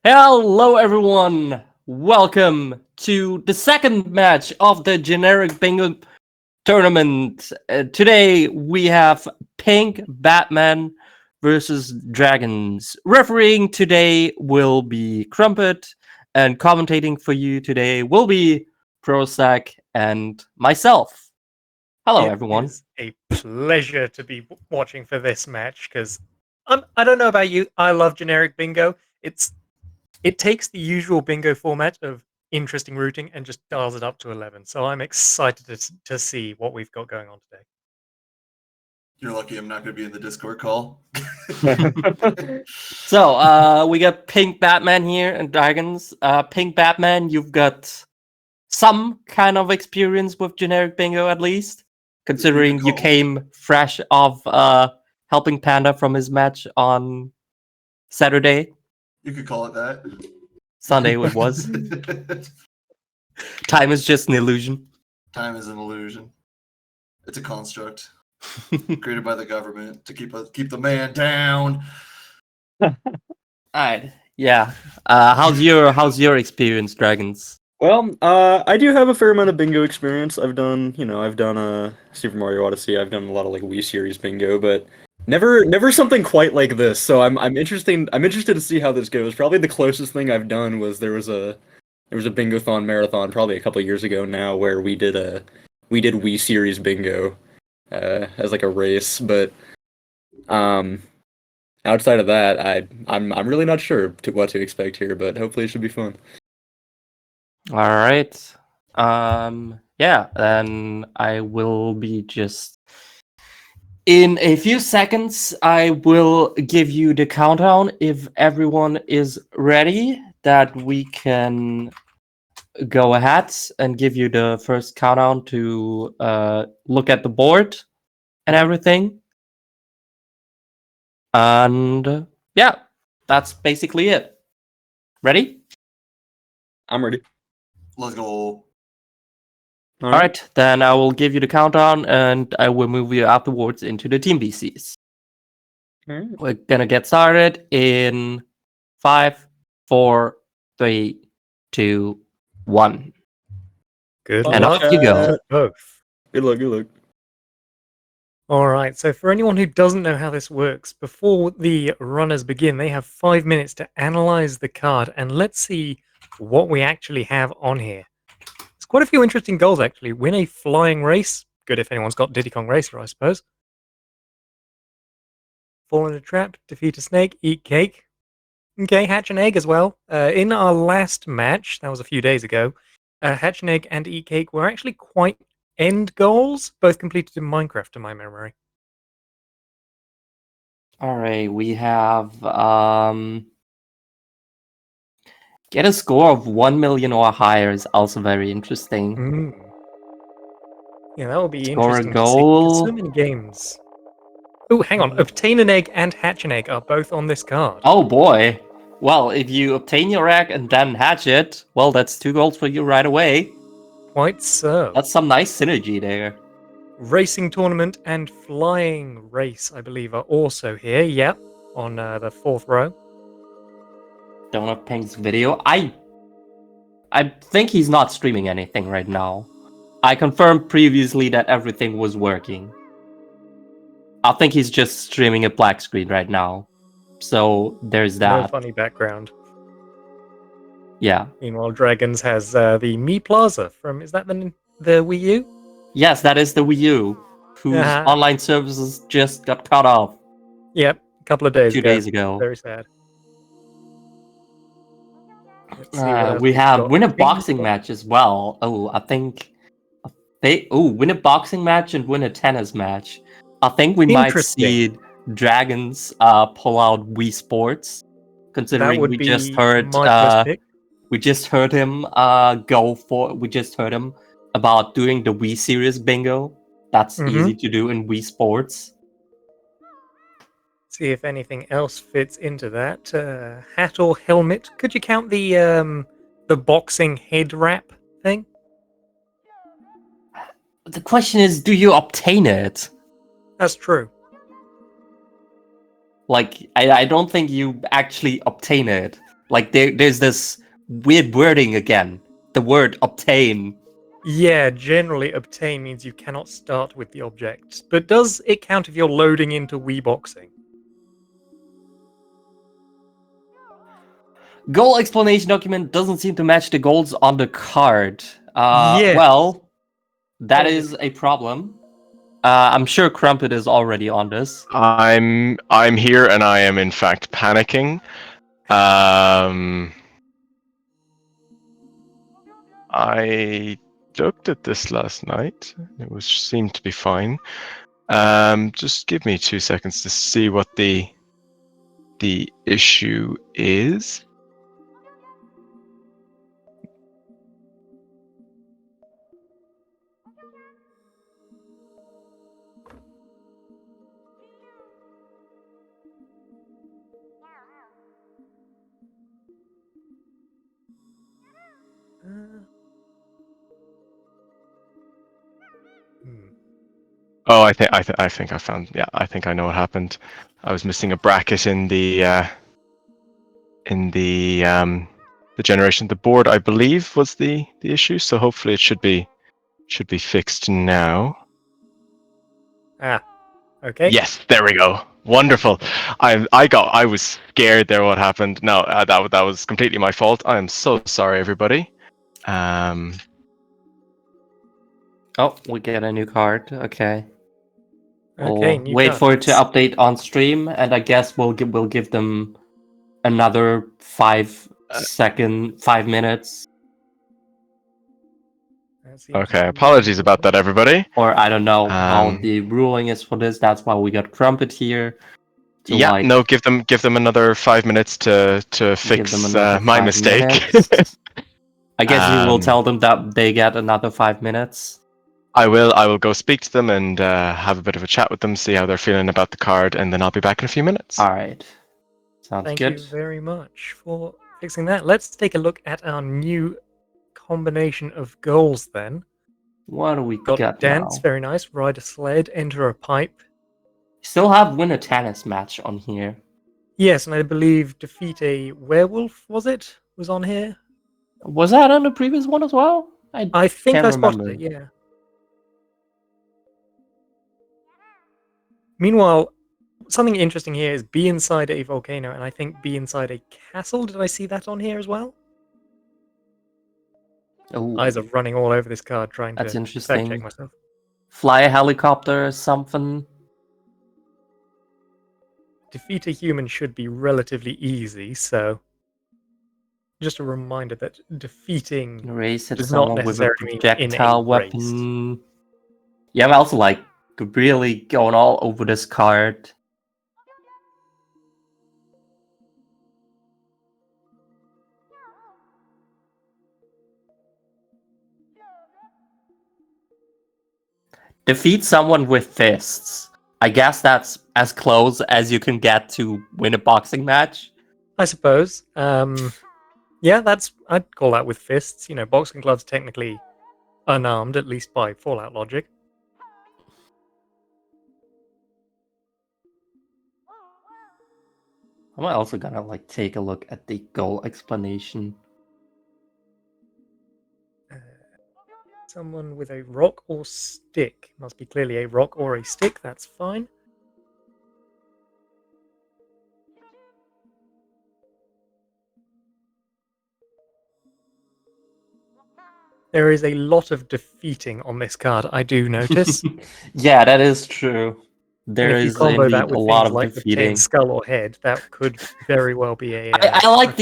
Hello, everyone. Welcome to the second match of the generic bingo tournament. Today we have PinkBatman versus dragonz. Refereeing today will be Crumpet, and commentating for you today will be Prozac and myself. Hello, everyone. It is a pleasure to be watching for this match because I don't know about you. I love generic bingo. It takes the usual bingo format of interesting routing and just dials it up to 11. So I'm excited to see what we've got going on today. You're lucky I'm not going to be in the Discord call. So we got PinkBatman here and dragonz. PinkBatman, you've got some kind of experience with generic bingo, at least, considering you came fresh off helping Panda from his match on Saturday. You could call it that. Sunday it was. Time is just an illusion. Time is an illusion. It's a construct created by the government to keep the man down. Alright, yeah. How's your experience, dragonz? Well, I do have a fair amount of bingo experience. I've done Super Mario Odyssey. I've done a lot of like Wii series bingo, but never something quite like this. So I'm interested to see how this goes. Probably the closest thing I've done was there was a bingo-thon marathon probably a couple of years ago now where we did Wii series bingo as like a race, but outside of that, I'm really not sure what to expect here, but hopefully it should be fun. All right. Yeah, then I will be just in a few seconds. I will give you the countdown if everyone is ready, that we can go ahead and give you the first countdown to look at the board and everything. And yeah, that's basically it. Ready? I'm ready. Let's go. All right, then I will give you the countdown, and I will move you afterwards into the team BCs. All right. We're gonna get started in 5, 4, 3, 2, 1. Good And luck. off you go. to both. Good luck. All right. So for anyone who doesn't know how this works, before the runners begin, they have 5 minutes to analyze the card, and let's see what we actually have on here. There's quite a few interesting goals, actually. Win a flying race. Good if anyone's got Diddy Kong Racer, I suppose. Fall in a trap, defeat a snake, eat cake. Okay, hatch an egg as well. In our last match, that was a few days ago, hatch an egg and eat cake were actually quite end goals, both completed in Minecraft, to my memory. All right, we have get a score of 1 million or higher is also very interesting. Yeah, that will be Score a interesting to see. There's goal. so many games. Oh, hang on. Obtain an egg and hatch an egg are both on this card. Oh boy. Well, if you obtain your egg and then hatch it, well, that's 2 goals for you right away. Quite so. That's some nice synergy there. Racing tournament and flying race, I believe, are also here. Yep, on the 4th row. Don't have Pink's video. I think he's not streaming anything right now. I confirmed previously that everything was working. I think he's just streaming a black screen right now. So there's that. No funny background. Yeah. Meanwhile, dragonz has the Mi Plaza from, is that the Wii U? Yes, that is the Wii U, whose online services just got cut off. Yep, a couple of days 2 ago. days ago. Very sad. We have win a boxing match as well. Oh, I think win a boxing match and win a tennis match. I think we might see dragonz pull out Wii Sports, considering we just heard him about doing the Wii series bingo. That's easy to do in Wii Sports. See if anything else fits into that. Hat or helmet? Could you count the boxing head wrap thing? The question is, do you obtain it? That's true. Like, I don't think you actually obtain it. Like there's this weird wording again. The word obtain. Yeah, generally obtain means you cannot start with the object. But does it count if you're loading into Wii Boxing? Goal explanation document doesn't seem to match the goals on the card. Yes. Well, that Probably. is a problem. I'm sure Crumpet is already on this. I'm here and I am in fact panicking. I looked at this last night. It seemed to be fine. Just give me 2 seconds to see what the issue is. Oh, I think I found. Yeah, I think I know what happened. I was missing a bracket in the generation. The board, I believe, was the issue. So hopefully it should be fixed now. Okay. Yes, there we go. Wonderful. I was scared there. What happened? No, that was completely my fault. I am so sorry, everybody. Oh, we get a new card. Okay. Okay, We'll new wait card. for it to update on stream, and I guess we'll give them another 5 minutes. Okay, apologies about that, everybody. Or I don't know how the ruling is for this. That's why we got Crumpet here. Yeah, no, give them another 5 minutes to fix my mistake. I guess you will tell them that they get another 5 minutes. I will go speak to them and have a bit of a chat with them, see how they're feeling about the card, and then I'll be back in a few minutes. All right. Sounds Thank good. you very much for fixing that. Let's take a look at our new combination of goals then. What do we Got dance, now? very nice. Ride a sled, enter a pipe. Still have win a tennis match on here. Yes, and I believe defeat a werewolf, was it? Was on here? Was that on the previous one as well? I think can't I spotted remember. it, yeah. Meanwhile, something interesting here is be inside a volcano, and I think be inside a castle. Did I see that on here as well? Ooh, Eyes are running all over this card trying that's to interesting. fact check myself. Fly a helicopter or something. Defeat a human should be relatively easy, so just a reminder that defeating Race hit does not someone with a necessarily mean in projectile a race. weapon. Yeah, I'm also like really going all over this card. Defeat someone with fists. I guess that's as close as you can get to win a boxing match. I suppose. Yeah, I'd call that with fists. You know, boxing gloves technically unarmed, at least by Fallout logic. I'm also gonna like take a look at the goal explanation. Someone with a rock or stick. Must be clearly a rock or a stick, that's fine. There is a lot of defeating on this card, I do notice. Yeah, that is true. There if you is combo indeed that a with lot things of like the defeating. tin skull or head, that could very well be a. I like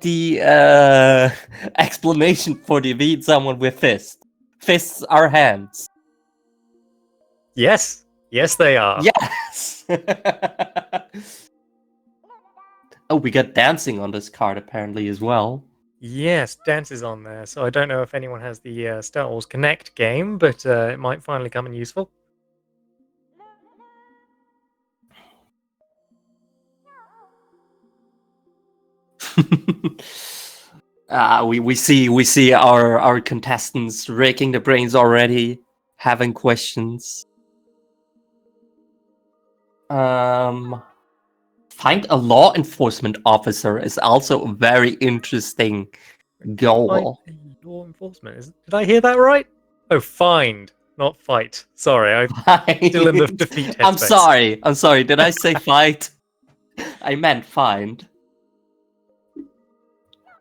the explanation for defeat someone with fists. Fists are hands. Yes, yes, they are. Yes. Oh, we got dancing on this card apparently as well. Yes, dance is on there. So I don't know if anyone has the Star Wars Connect game, but it might finally come in useful. We see our contestants raking the brains already, having questions. find a law enforcement officer is also a very interesting goal. Find a law enforcement. Did I hear that right? Oh, find, not fight. Sorry, I'm still in the defeat I'm headspace. sorry. I'm sorry. Did I say fight? I meant find.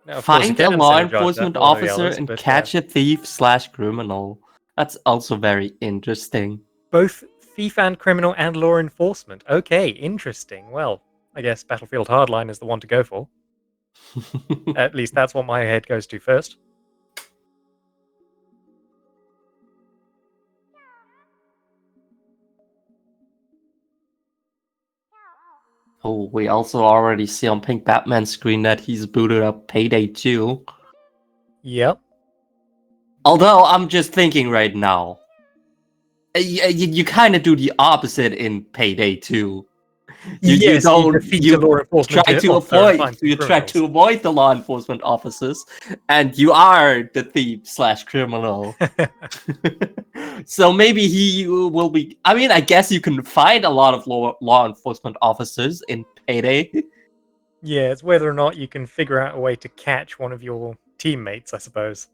Now, of course, you Find a can law synergize that enforcement for one of the officer others, and but, catch a thief/criminal. That's also very interesting. both thief and criminal and law enforcement. Okay, interesting. Well, I guess Battlefield Hardline is the one to go for. At least that's what my head goes to first. Oh, we also already see on PinkBatman's screen that he's booted up Payday 2. Yep. Although I'm just thinking right now, you kind of do the opposite in Payday 2. You defeat a law enforcement try to officer and avoid find some you try to criminals. avoid the law enforcement officers, and you are the thief/criminal. So maybe he will be. I mean, I guess you can find a lot of law enforcement officers in Payday. Yeah, it's whether or not you can figure out a way to catch one of your teammates, I suppose.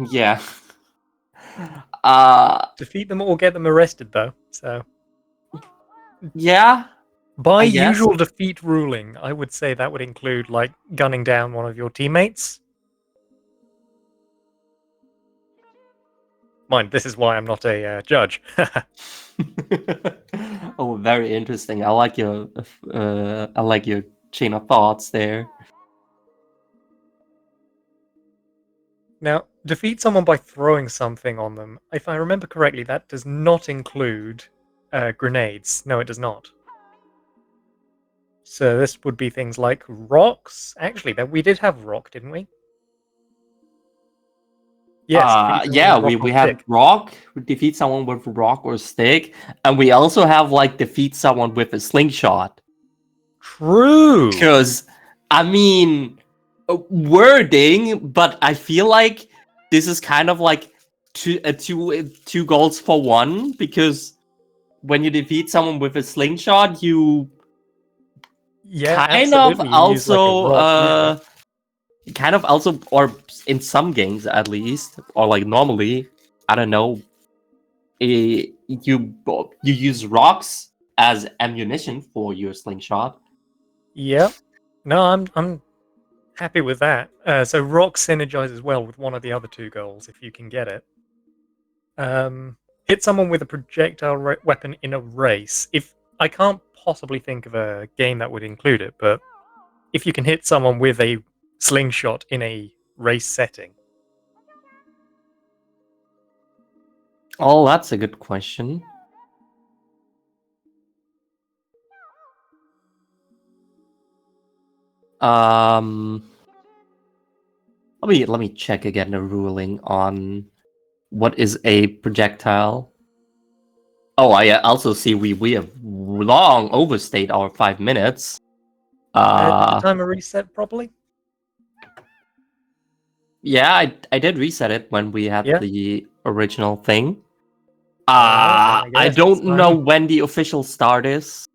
Yeah. Defeat them or get them arrested, though. So, Yeah. by I guess. usual defeat ruling, I would say that would include, like, gunning down one of your teammates. Mind, this is why I'm not a judge. Oh, very interesting. I like your chain of thoughts there. Now, defeat someone by throwing something on them. If I remember correctly, that does not include grenades. No, it does not. So this would be things like rocks. Actually, we did have rock, didn't we? Yes. defeat someone Yeah, with rock we or had stick. rock, defeat someone with rock or stick, and we also have like defeat someone with a slingshot. True. Because I mean, wording, but I feel like this is kind of like two goals for one, because when you defeat someone with a slingshot, you Yeah, kind of absolutely. You use, like, a also rock, kind of also, or in some games at least, or like normally, I don't know, you use rocks as ammunition for your slingshot. Yep. No, I'm happy with that. So rock synergizes well with one of the other two goals if you can get it. Hit someone with a projectile weapon in a race. If I can't possibly think of a game that would include it, but if you can hit someone with a slingshot in a race setting. Oh, that's a good question. Let me check again the ruling on what is a projectile. Oh, I also see we have long overstayed our 5 minutes. Did the timer reset properly? Yeah, I did reset it when we had Yeah. the original thing. Alright, then I I guess don't it's know time. when the official start is.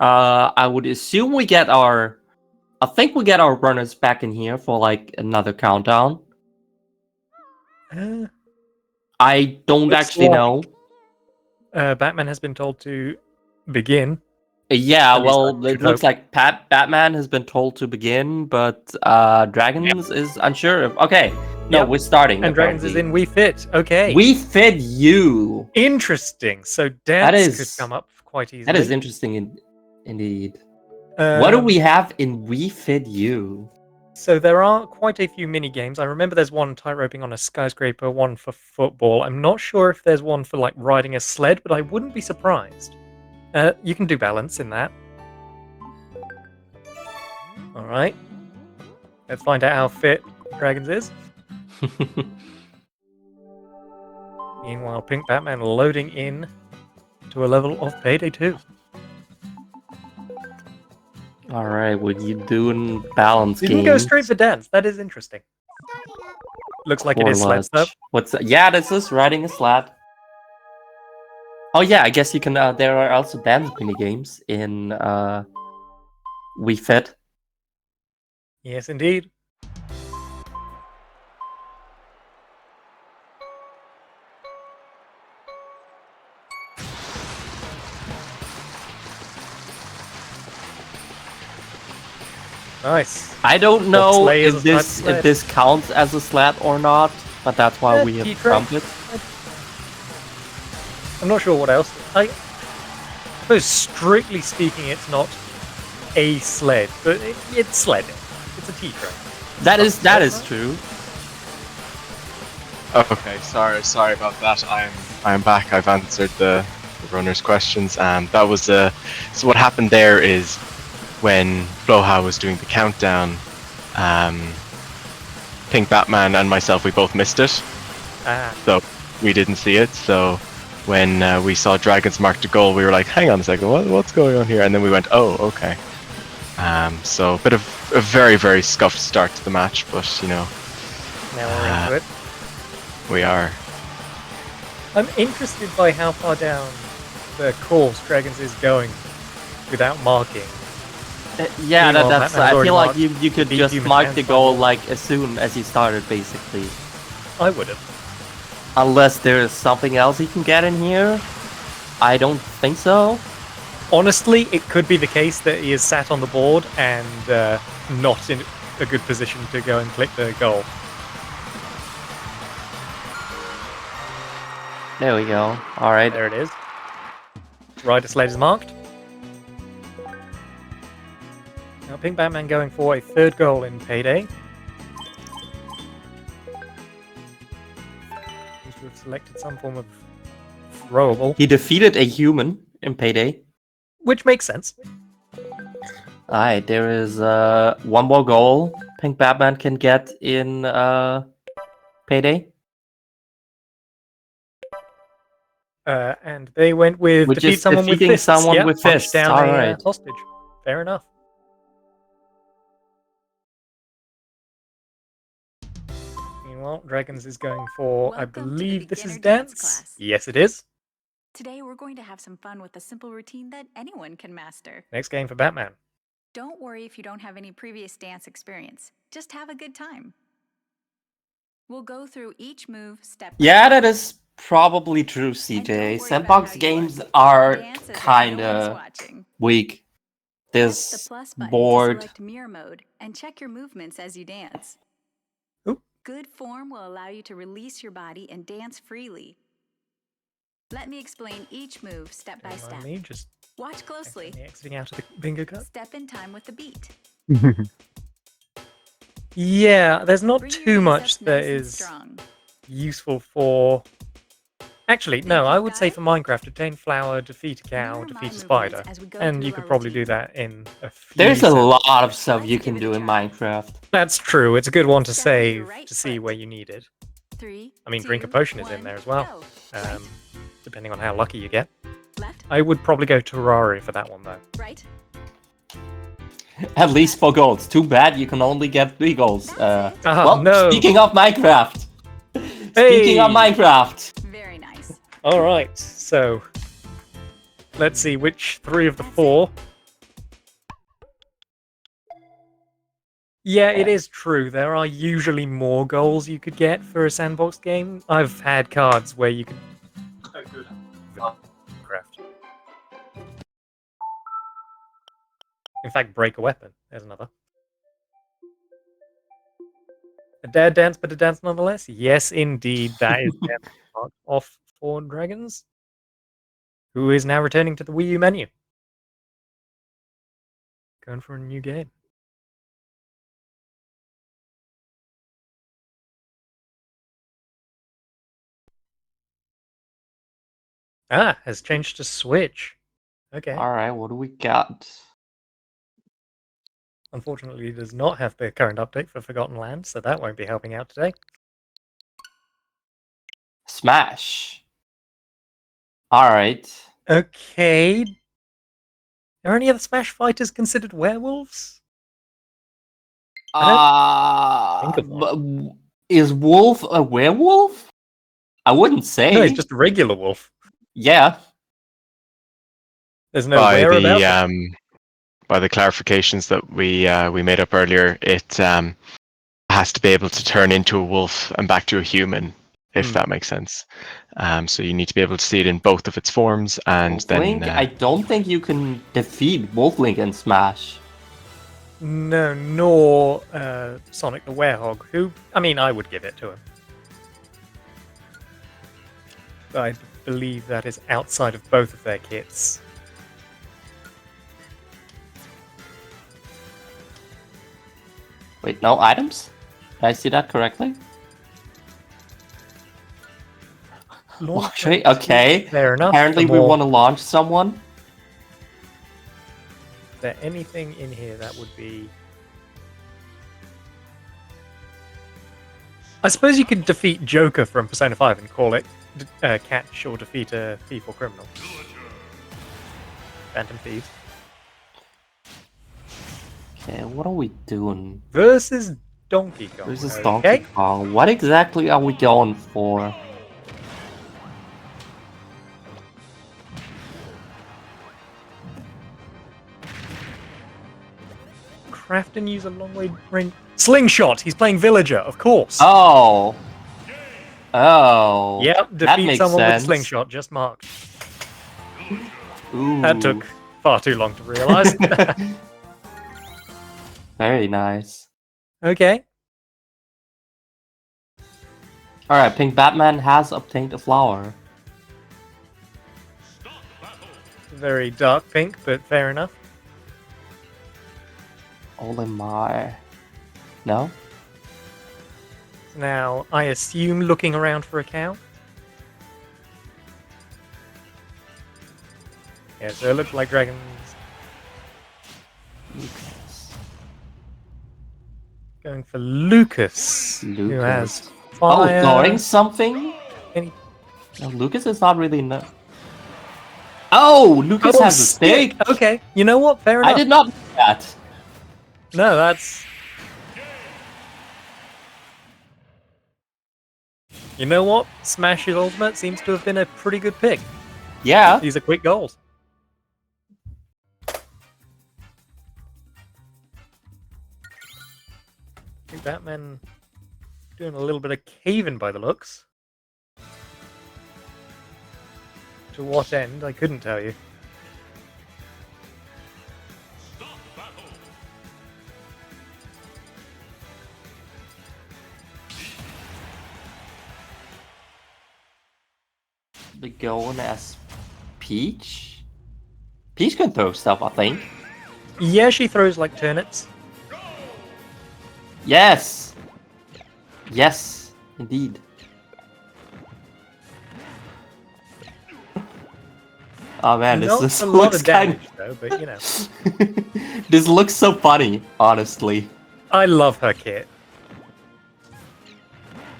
I would assume I think we get our runners back in here for like another countdown. I don't Looks actually like- know. Batman has been told to begin. Yeah, At least I well, it should looks hope. like Batman has been told to begin, but dragonz is unsure of. Okay, no, Yep. we're starting. And dragonz is in We Fit. Okay. We Fit You. Interesting. So That dance is- could come up quite easily. That is interesting indeed. What do we have in We Fit You? So there are quite a few mini games. I remember there's one tightroping on a skyscraper, one for football. I'm not sure if there's one for like riding a sled, but I wouldn't be surprised. You can do balance in that. All right. Let's find out how fit dragonz is. Meanwhile, PinkBatman loading in to a level of Payday 2. All right, what you doing balance You games? can go straight for dance. That is interesting. Looks like it is sled Corliss. stuff. Yeah, this is riding a sled. Oh yeah, I guess you can. There are also dance mini games in Wii Fit. Yes, indeed. Nice. I don't know sleigh is if a this sled. counts as a sled or not, but that's why we have T-train. trumpet. I'm not sure what else. I suppose, strictly speaking, it's not a sled, but it's sledding. It's a T-train. That is true. Okay, sorry about that. I'm back. I've answered the runner's questions. That was so what happened there is when Floha was doing the countdown, PinkBatman and myself, we both missed it, so we didn't see it. So when we saw dragons mark the goal, we were like, "Hang on a second, what's going on here?" And then we went, "Oh, okay." So a bit of a very, very scuffed start to the match, but you know, Now we're into it. we are. I'm interested by how far down the course dragonz is going without marking. Yeah, Meanwhile, that's. Batman's I already feel like marked you could the just human mark hands the by goal the- like as soon as you started, basically. I would have. Unless there is something else you can get in here. I don't think so. Honestly, it could be the case that he is sat on the board and not in a good position to go and click the goal. There we go. All right. There it is. Rider sled is marked. Now, PinkBatman going for a third goal in Payday. Seems to have selected some form of throwable, He defeated a human in Payday. which makes sense. Alright, there is one more goal PinkBatman can get in Payday. And they went with Which defeat is someone with defeating fists. someone Yep, with punch fists. down All a right. hostage. Fair enough. Meanwhile, dragonz is going for, I Welcome to the believe this is beginner dance dance. class. Yes, it is. Today we're going to have some fun with a simple routine that anyone can master. Next game for Batman. Don't worry if you don't have any previous dance experience. Just have a good time. We'll go through each move step by Yeah, step. that is probably true, And CJ. don't worry Sandbox about how you games look. are Dance as if no kinda one's watching. weak. Press the This plus button board. to select mirror mode and check your movements as you dance. Oop. Good form will allow you to release your body and dance freely. Let me explain each move step by Don't mind step. me, just Watch closely. accidentally exiting out of the bingo card. Step in time with the beat. Yeah, there's not Bring your too knees much up that nice and is strong. useful for... Actually, no, Think I you've would got say it? for Minecraft, obtain flower, defeat a cow, Mirror my defeat a movements spider. as we go And through you our could probably do routine. that in a few There's a seconds. lot of stuff Let's you give can it do a in try. Minecraft. That's true. It's a good one to Step with your save right to see foot. where you need it. 3, I mean, drink a 2, potion is in 1, there as well. go. Right, Depending on how lucky you get. left, I would probably go Terraria for that one though. right. At least 4 goals. Too bad you can only get 3 goals. That's it. Ah, no. Speaking of Minecraft. Speaking Hey! of Minecraft. Very nice. All right, so let's see which 3 of the 4. Yeah, it is true. There are usually more goals you could get for a sandbox game. I've had cards where you could. Oh, good. Craft. In fact, break a weapon. There's another. A dad dance, but a dance nonetheless. Yes, indeed, that is dance marked off for dragonz, who is now returning to the Wii U menu. Going for a new game. Ah, has changed to Switch. Okay. Alright, what do we got? Unfortunately, it does not have the current update for Forgotten Land, so that won't be helping out today. Smash. Alright. Okay. Are any of the Smash fighters considered werewolves? think of Is Wolf a werewolf? I wouldn't say. No, he's just a regular wolf. Yeah. There's no by where the about them. by the clarifications that we made up earlier, it has to be able to turn into a wolf and back to a human, if that makes sense. So you need to be able to see it in both of its forms, and Wolflink? then I don't think you can defeat Wolflink in Smash. No, nor Sonic the Werehog, who, I mean, I would give it to him. But I believe that is outside of both of their kits. Wait, no items? Did I see that correctly? Launch Okay. Fair enough. Apparently we want to launch someone. Is there anything in here that would be... I suppose you could defeat Joker from Persona 5 and call it catch or defeat a thief or criminal. Phantom Thieves. Okay, what are we doing? Versus Donkey Kong. Versus okay. Donkey Kong. What exactly are we going for? Craft and use a long range... Slingshot! He's playing Villager, of course. Oh. Oh. Yep, that defeat makes someone sense. with Slingshot, just marked. Ooh. That took far too long to realize. Very nice. Okay. Alright, PinkBatman has obtained a flower. Very dark pink, but fair enough. Oh my. No? Now, I assume looking around for a cow. Yeah, so it looks like dragons. Lucas. Going for Lucas, who has fire. Oh, throwing something? Any... No, Lucas is not really no. Oh, Lucas has a stick. Okay, you know what? Fair enough. I did not know that. No, that's... You know what? Smash's Ultimate seems to have been a pretty good pick. Yeah. These are quick goals. I think Batman doing a little bit of caving by the looks. To what end? I couldn't tell you. The going as Peach? Peach can throw stuff, I think. Yeah, she throws like turnips. Yes! Yes, indeed. Oh man, Not this a lot looks of kind damage though, but you know. This looks so funny, honestly. I love her kit.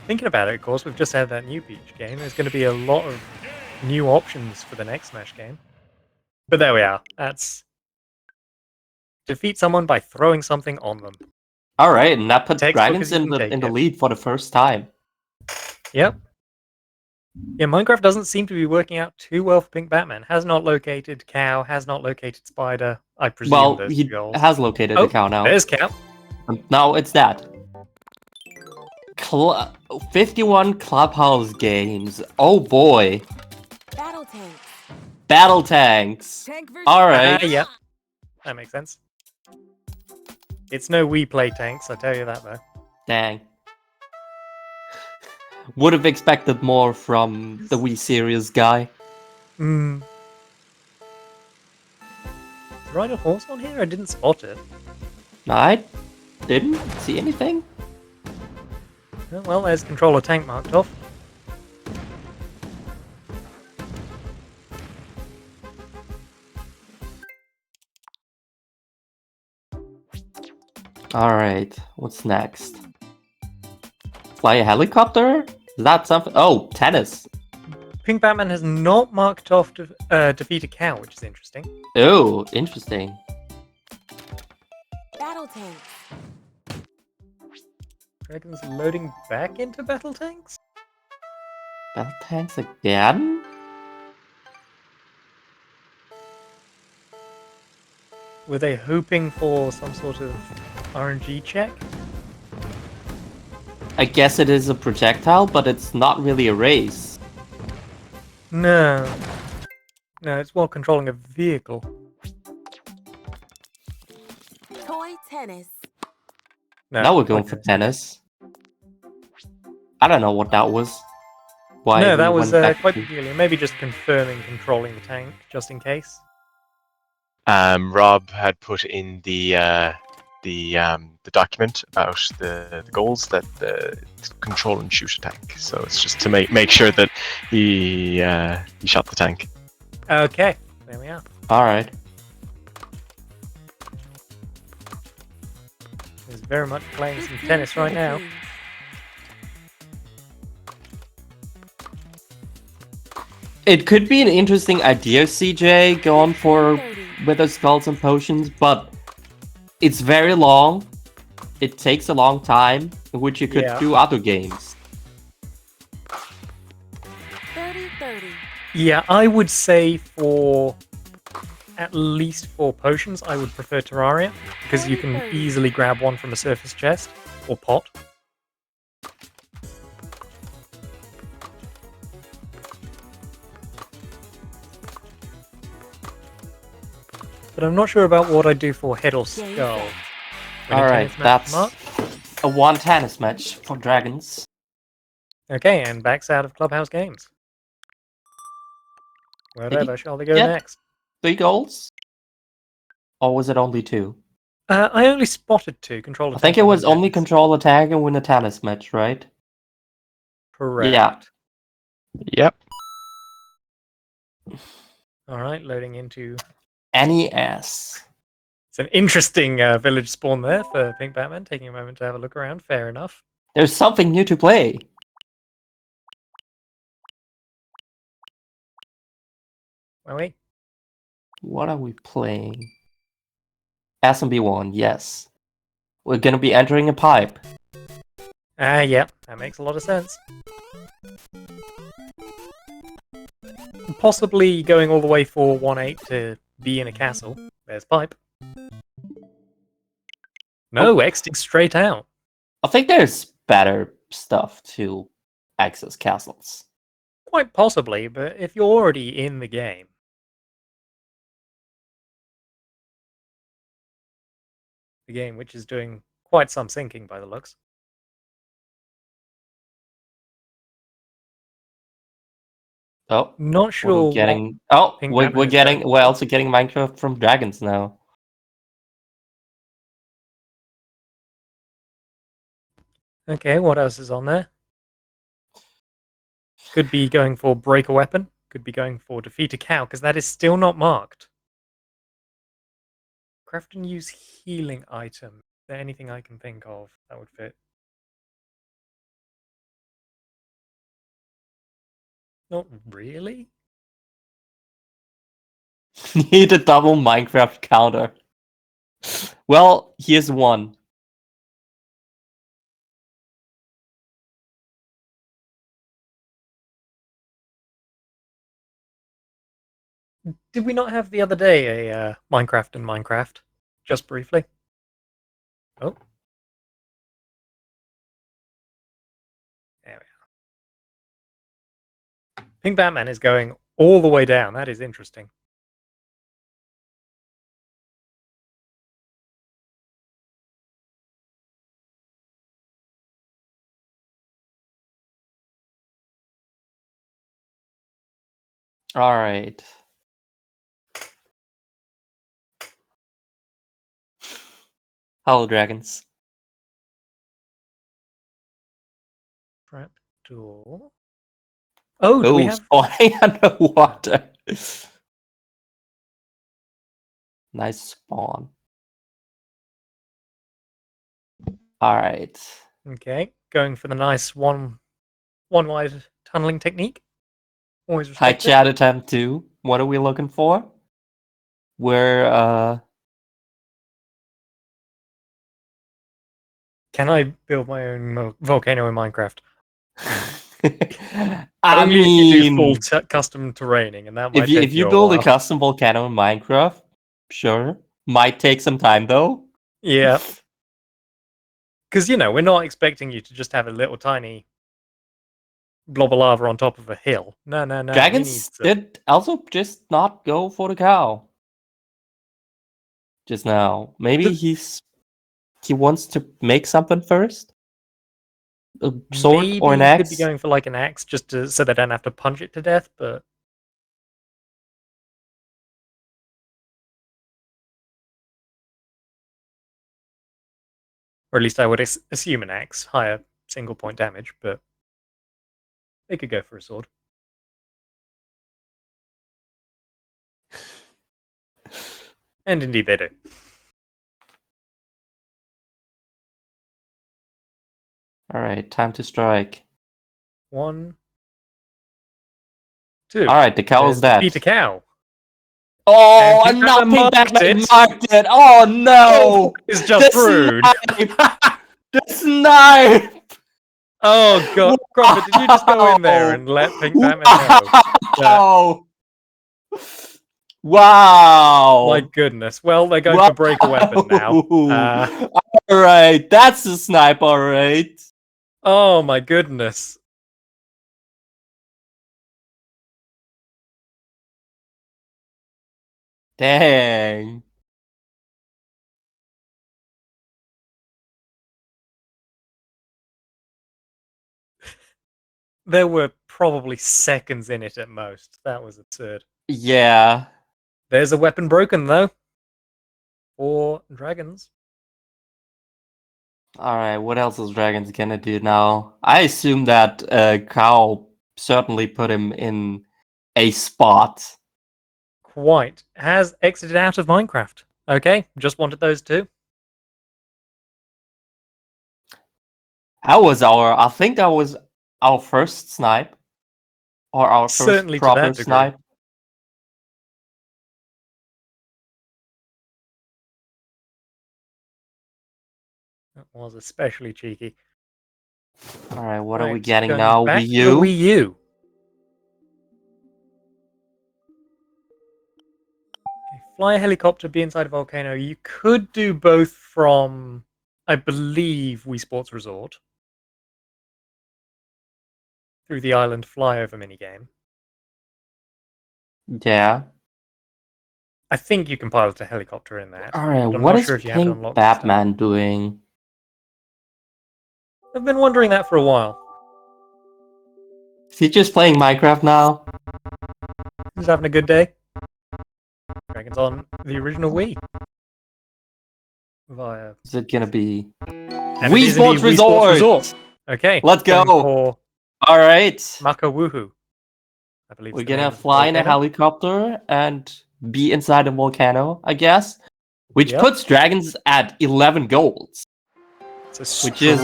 Thinking about it, of course, we've just had that new Peach game. There's going to be a lot of new options for the next Smash game. But there we are. That's... Defeat someone by throwing something on them. Alright, and that put Textbook dragons as you in can the take it. lead for the first time. Yep. Yeah, Minecraft doesn't seem to be working out too well for PinkBatman. Has not located cow, has not located spider. I presume Well, those he goals. has located the cow now. There's cow. No, it's that. 51 Clubhouse games. Oh boy. Battle tanks. Battle tanks. Tank versus Alright. Yep. That makes sense. It's no We Play tanks, I tell you that though. Dang. Would have expected more from the Wii Series guy. Hmm. Ride a horse on here? I didn't spot it. I didn't see anything. Oh, well, there's controller tank marked off. Alright, what's next? Fly a helicopter? Is that something? Oh, tennis. PinkBatman has not marked off to defeat a cow, which is interesting. Oh, interesting. battle tanks. Dragon's loading back into battle tanks? Battle tanks again? Were they hoping for some sort of RNG check? I guess it is a projectile, but it's not really a race. No. No, it's while controlling a vehicle. Toy tennis. No, Now we're going okay. for tennis. I don't know what that was. Why No, we that was went back quite to- peculiar. Maybe just confirming controlling the tank, just in case. Rob had put in the document about the goals that control and shoot a tank. So it's just to make sure that he shot the tank. Okay, there we are. All right. He's very much playing some 15 tennis right now. 14. It could be an interesting idea, CJ, going for 30. Wither Skulls and Potions, but it's very long. It takes a long time, in which you could Yeah. do other games. 30-30. Yeah, I would say for at least 4 potions, I would prefer Terraria, because you can 40-30. easily grab one from a surface chest or pot. But I'm not sure about what I do for head or Game skull. set. Any All right, tennis match, that's Mark? a one tennis match for dragons. Okay, and backs out of Clubhouse Games. Wherever shall they go get- next? 3 goals? Or was it only 2? I only spotted 2. Control I think it was only control a tag and win a tennis match, right? Correct. Yeah. Yep. All right, loading into. NES. It's an interesting village spawn there for PinkBatman. Taking a moment to have a look around. Fair enough. There's something new to play. Are we? What are we playing? SMB1, yes. We're gonna be entering a pipe. Yeah, that makes a lot of sense. Possibly going all the way for 1-8 to be in a castle. There's pipe. No, exiting straight out. I think there's better stuff to access castles. Quite possibly, but if you're already in the game. The game which is doing quite some sinking by the looks. Oh, Not sure we're getting. what Oh, Pink we're Batman is getting. going We're for. also getting Minecraft from dragons now. Okay, what else is on there? Could be going for break a weapon. Could be going for defeat a cow, because that is still not marked. Craft and use healing item. Is there anything I can think of that would fit? Not really. Need a double Minecraft counter. Well, here's one. Did we not have the other day a Minecraft and Minecraft? Just briefly. Oh. There we are. Pink Batman is going all the way down. That is interesting. All right. Hello, dragons. Trap door. Oh, do we have? Spawning underwater. Nice spawn. All right. Okay, going for the nice one wide tunneling technique. Always High respect it. chat attempt 2. What are we looking for? We're Can I build my own volcano in Minecraft? I Only if you do mean, full custom terraining, and that might if you take if you a build a while. custom volcano in Minecraft, sure. Might take some time though. Yeah. Because, we're not expecting you to just have a little tiny blob of lava on top of a hill. No. We need Dragons some... did also just not go for the cow. Just now. Maybe he wants to make something first? A sword Maybe or an he could be axe? going for like an axe just so they don't have to punch it to death, but... Or at least I would assume an axe, higher single point damage, but they could go for a sword. And indeed they do. Alright, time to strike. 1, 2. Alright, the cow is dead. Defeat a cow. Oh, And and now PinkBatman PinkBatman marked it! Oh no! It's just rude. The snipe! Oh god, Grumper, did you just go in there and let PinkBatman know? Wow! My goodness. Well, they're going to break a weapon now. Alright, that's a snipe, alright. Oh my goodness. Dang. There were probably seconds in it at most. That was absurd. Yeah. There's a weapon broken, though. For dragons. Alright, what else is dragons gonna do now? I assume that cow certainly put him in a spot. Quite. Has exited out of Minecraft. Okay, just wanted those two. I think that was our first snipe. Or our first Certainly to proper that degree. snipe. That was especially cheeky. Alright, what are we Right, getting going now? back Wii to U? the Wii U. Okay, fly a helicopter, be inside a volcano. You could do both from, I believe, Wii Sports Resort. Through the island flyover minigame. Yeah. I think you can pilot a helicopter in that. Alright, I'm what not is sure if you have to unlock the stuff. PinkBatman doing? I've been wondering that for a while. Is he just playing Minecraft now? He's having a good day. Dragons on the original Wii. Via... Is it gonna be And Wii it is indeed Sports Wii Sports Resort? Resort. Okay. Let's go. going for Alright. Maka Woohoo. I believe We're it's the name gonna of the fly in a volcano. helicopter and be inside a volcano, I guess. Which Yep. puts dragons at 11 golds. It's a which is,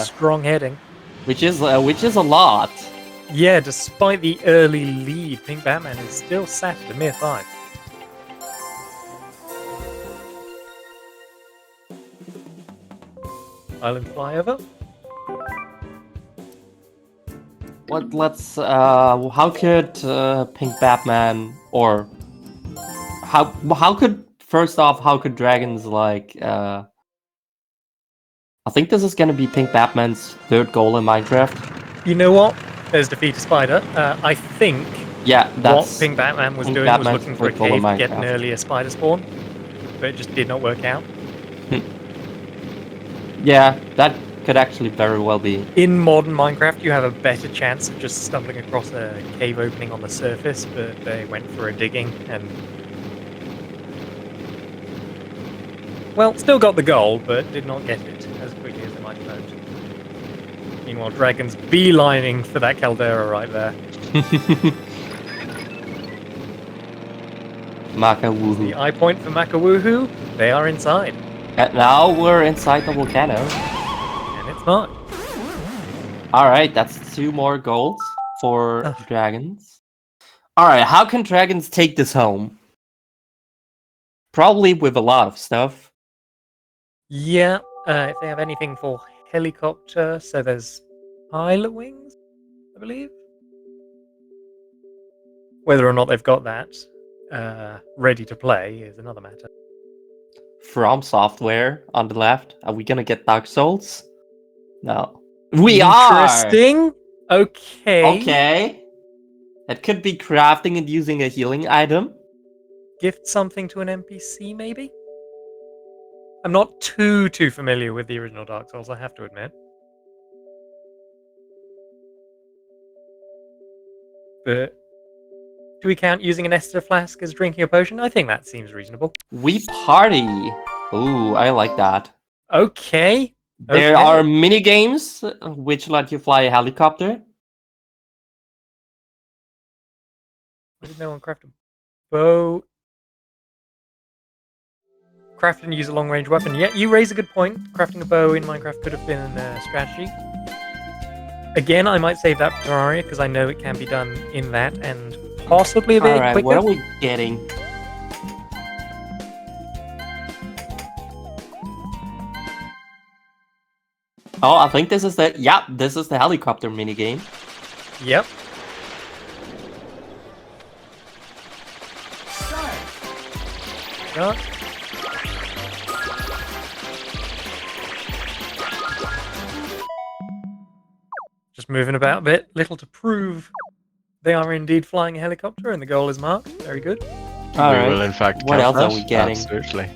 strong heading. Which is a lot. Yeah, despite the early lead, PinkBatman is still sat at a mere 5. Island flyover. How could PinkBatman, or how could, first off, how could dragons I think this is gonna be PinkBatman's third goal in Minecraft. You know what? There's defeat a spider. I think Yeah, what that's PinkBatman was doing was looking for a cave to get an earlier spider spawn, but it just did not work out. Yeah, that could actually very well be. In modern Minecraft, you have a better chance of just stumbling across a cave opening on the surface, but they went for a digging and... Well, still got the goal, but did not get it as quickly as they might have hoped. Meanwhile, dragons beelining for that caldera right there. Maka woohoo. The eye point for Maka Woohoo, they are inside. And now we're inside the volcano. And it's not. Alright, that's 2 more golds for dragons. Alright, how can dragons take this home? Probably with a lot of stuff. Yeah, if they have anything for helicopter, so there's pilot wings, I believe. Whether or not they've got that ready to play is another matter. From Software on the left. Are we gonna get Dark Souls? No. We are! Interesting. Okay. Okay. It could be crafting and using a healing item. Gift something to an NPC, maybe? I'm not too familiar with the original Dark Souls, I have to admit. But do we count using an Esther flask as drinking a potion? I think that seems reasonable. We party. Ooh, I like that. Okay. There Okay. are mini games which let you fly a helicopter. Why did no one craft a bow? Craft and use a long-range weapon. Yeah, you raise a good point. Crafting a bow in Minecraft could have been a strategy. Again, I might save that for Terraria because I know it can be done in that and possibly a bit Alright, quicker. what are we getting? Oh, I think this is the... Yeah, this is the helicopter minigame. Yep. Yeah. Just moving about a bit, little to prove they are indeed flying a helicopter and the goal is marked. Very good. We Alright. will, in fact, What count else are that. we getting? Absolutely.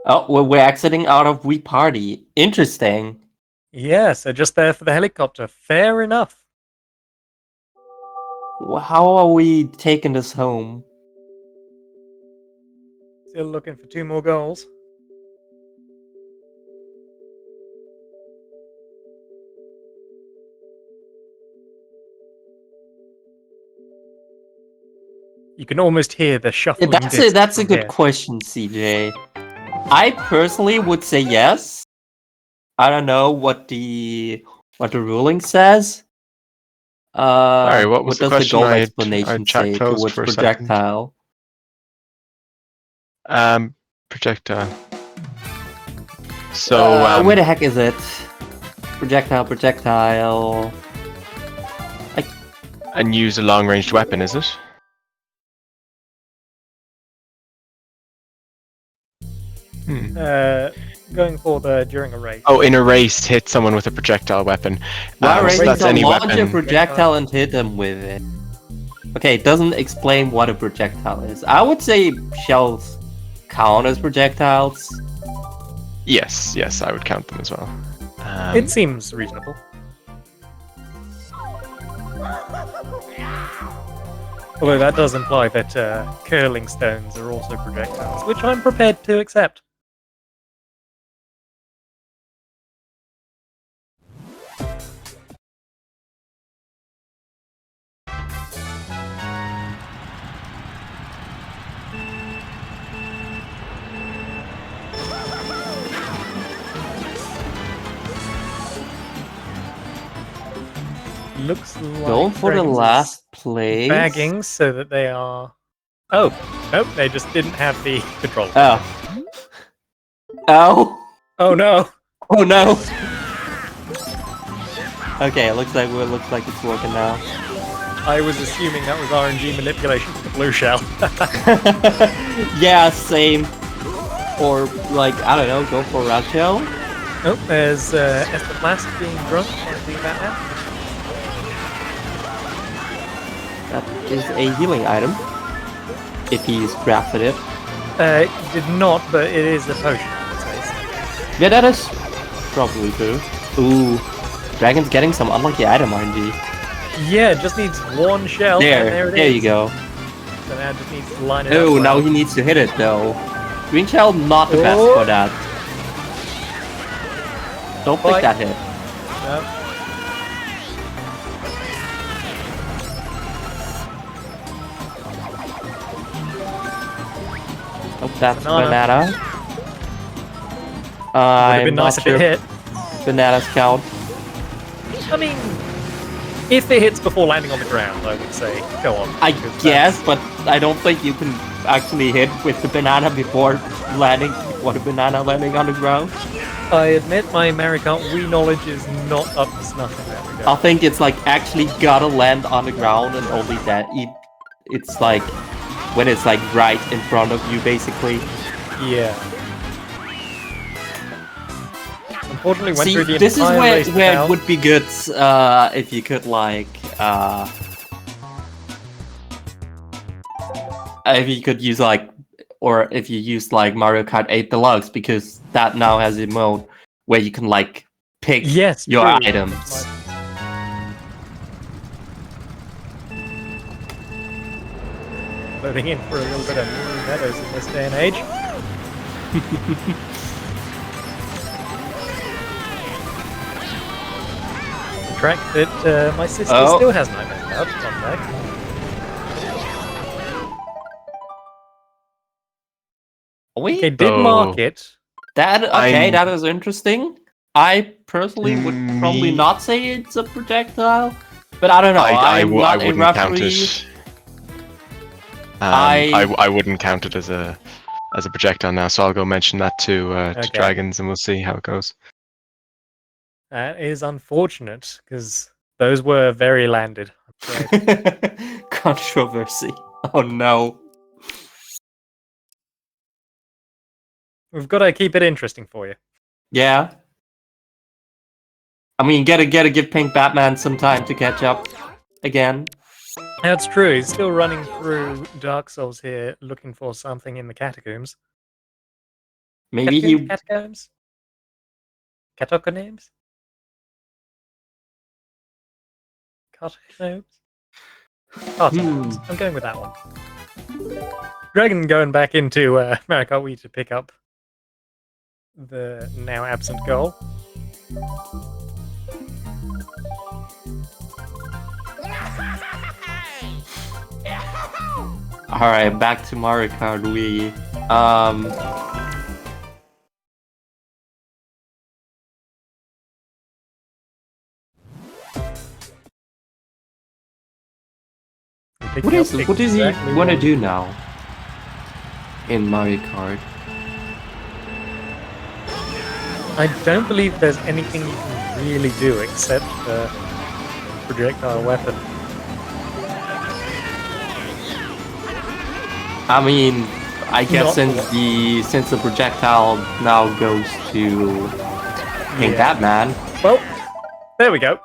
Oh, we're exiting out of We Party. Interesting. Yeah, so just there for the helicopter. Fair enough. How are we taking this home? Still looking for 2 more goals. You can almost hear the shuffling. That's a good here. question, CJ. I personally would say yes. I don't know what the ruling says. Sorry, what was the does question? the goal I explanation chat say closed towards for a second. projectile? Projectile. So, where the heck is it? Projectile. and use a long-ranged weapon, is it? Going for the during a race. Oh, in a race, hit someone with a projectile weapon. While So racing, that's any launch a weapon. projectile and hit them with it. Okay, it doesn't explain what a projectile is. I would say shells count as projectiles. Yes, I would count them as well. It seems reasonable. Although that does imply that curling stones are also projectiles, which I'm prepared to accept. Looks like Going for the Dragons is last place. bagging so that they are. Oh, nope, they just didn't have the control. Oh. Oh. Oh no! Oh no. Okay, it looks like it's working now. I was assuming that was RNG manipulation for the blue shell. Yeah, same. Or like I don't know, go for red shell. Oh, there's Esther Flask being drunk. Can't do that now. That is a healing item. If he's crafted it. It did not, but it is a potion. I would say. Yeah, that is probably true. Ooh, Dragon's getting some unlucky item RNG. Yeah, it just needs one shell. And there it is. you go. So now it just needs to line it up. Oh, well. now he needs to hit it though. Green shell, not the best Oh. for that. Don't pick Bite. that hit. No. Oh, that's Banana. banana. Would have been I'm nice not if it sure hit. bananas count. I mean, if it hits before landing on the ground, I would say go on. I because guess, but I don't think you can actually hit with the banana before landing. What a banana landing on the ground. I admit my Mario Kart Wii knowledge is not up to snuff in that I regard. think it's like actually gotta land on the ground and only that. It's like when it's like right in front of you, basically. Yeah. Unfortunately, went See, through the this is entire where race it without- would be good if you could if you could use or if you use Mario Kart 8 Deluxe, because that now has a mode where you can pick Yes, your true. items. Loading in for a little bit of new meadows in this day and age. The track that my sister still has nightmares about. Fun fact. Okay, did mark So- it. That is interesting. I personally would probably not say it's a projectile, but I don't know. I I'm not a wouldn't count referee. it. I wouldn't count it as a projectile now, so I'll go mention that to Okay. dragonz, and we'll see how it goes. That is unfortunate, because those were very landed. I'm afraid. Controversy. Oh no. We've got to keep it interesting for you. Yeah. I mean, gotta give PinkBatman some time to catch up again. That's true. He's still running through Dark Souls here, looking for something in the catacombs. Maybe Catacombs? Catacombs? Catacombs? Catacombs. I'm going with that one. Dragon going back into Mario Kart Wii to pick up the now absent goal. Alright, back to Mario Kart Wii. What does he want to do now in Mario Kart? I don't believe there's anything you can really do except the projectile weapon. I mean, I guess since the projectile now goes to PinkBatman. Well, there we go.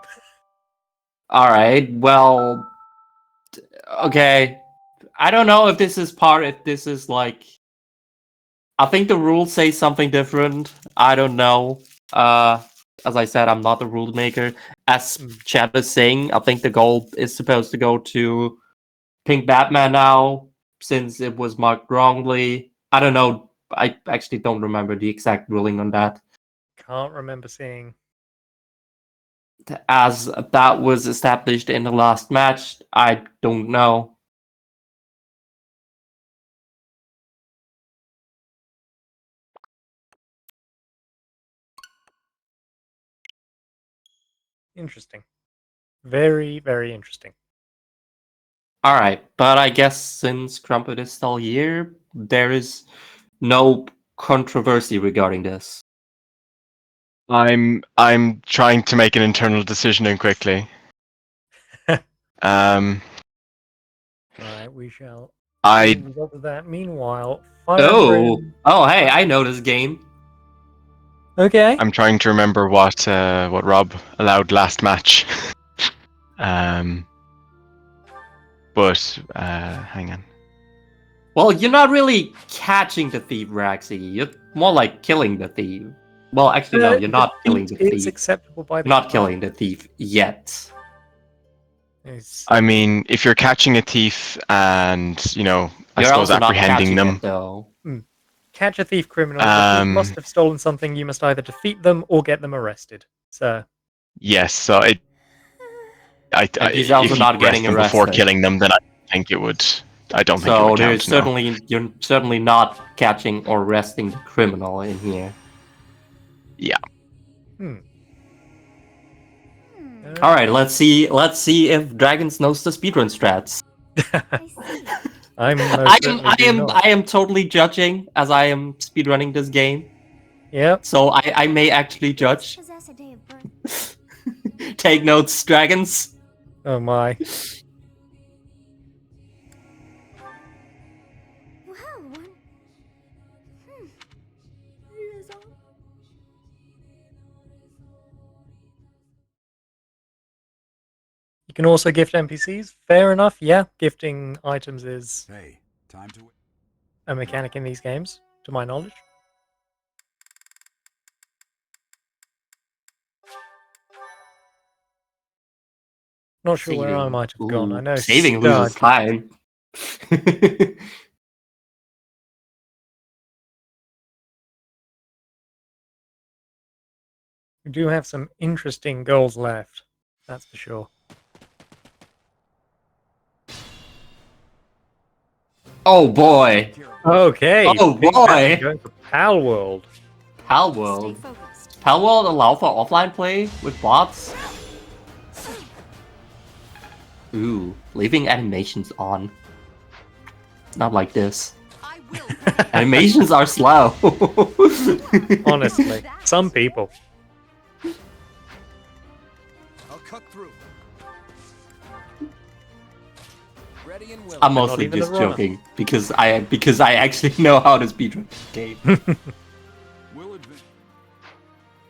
Alright, well, okay. I don't know if this is I think the rules say something different. I don't know. As I said, I'm not the rule maker. As chat is saying, I think the goal is supposed to go to PinkBatman now, since it was marked wrongly. I don't know. I actually don't remember the exact ruling on that. Can't remember seeing. As that was established in the last match, I don't know. Interesting. Very, very interesting. Alright, but I guess since Crumpet is still here, there is no controversy regarding this. I'm trying to make an internal decision in quickly. Alright, we shall I see the result of that. Meanwhile, Fire Emblem... Oh, hey, I know this game. Okay. I'm trying to remember what Rob allowed last match. But hang on. Well, you're not really catching the thief, Raxy. You're more like killing the thief. Well, actually, no, you're not killing the It's thief. acceptable by the You're not killing the thief yet. I mean, if you're catching a thief and, I You're suppose also not apprehending catching them. it, though. Catch a thief criminal. The thief must have stolen something. You must either defeat them or get them arrested. So. Yes, so he's also if not you getting arrest them before arrested. killing them, then I think it would. I don't think it So would count. you're certainly not catching or arresting the criminal in here. Yeah. All right, let's see if dragonz knows the speedrun strats. I am totally judging as I am speedrunning this game. Yep. So I may actually judge. Take notes, dragonz. Oh my. You can also gift NPCs. Fair enough. Yeah, gifting items is Hey, time to. a mechanic in these games, to my knowledge. Not sure where I might have gone. I know saving loses Scud. time. We do have some interesting goals left. That's for sure. Oh boy. Okay. Oh PinkBatman boy. going for Pal World. Pal Stay World. focused. Pal World allow for offline play with bots? Ooh, leaving animations on. Not like this. I will. Animations are slow. Honestly, some people. I'll cut through. Ready and willing. I'm not mostly even just a runner. joking because I actually know how to speedrun this game. Will advance.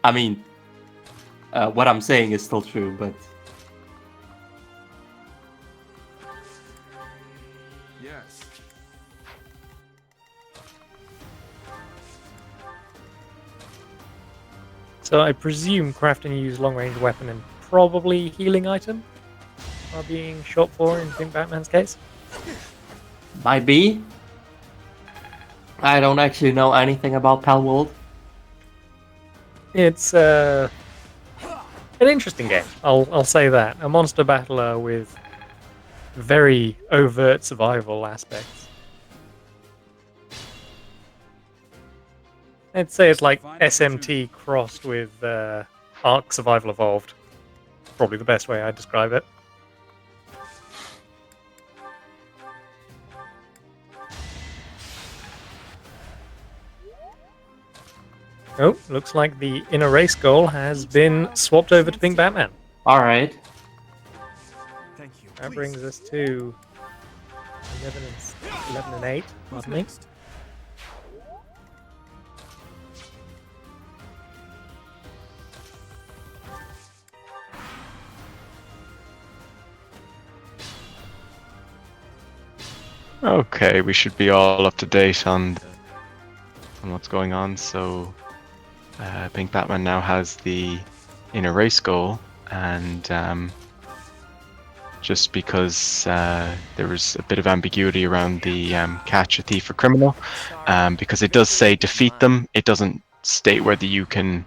I mean, what I'm saying is still true, but Yes. So I presume crafting a used long-range weapon and probably healing item are being shot for in PinkBatman's case. might be. I don't actually know anything about Pal World. It's an interesting game. I'll say that. A monster battler with very overt survival aspects. I'd say it's like SMT crossed with Ark Survival Evolved. Probably the best way I'd describe it. Oh, looks like the inner race goal has been swapped over to PinkBatman. Alright. Thank you. That brings us to 11 and 8. Who's Pardon me. next? Okay, we should be all up to date on what's going on. So, PinkBatman now has the inner race goal, and just because there was a bit of ambiguity around the catch a thief or criminal, because it does say defeat them, it doesn't state whether you can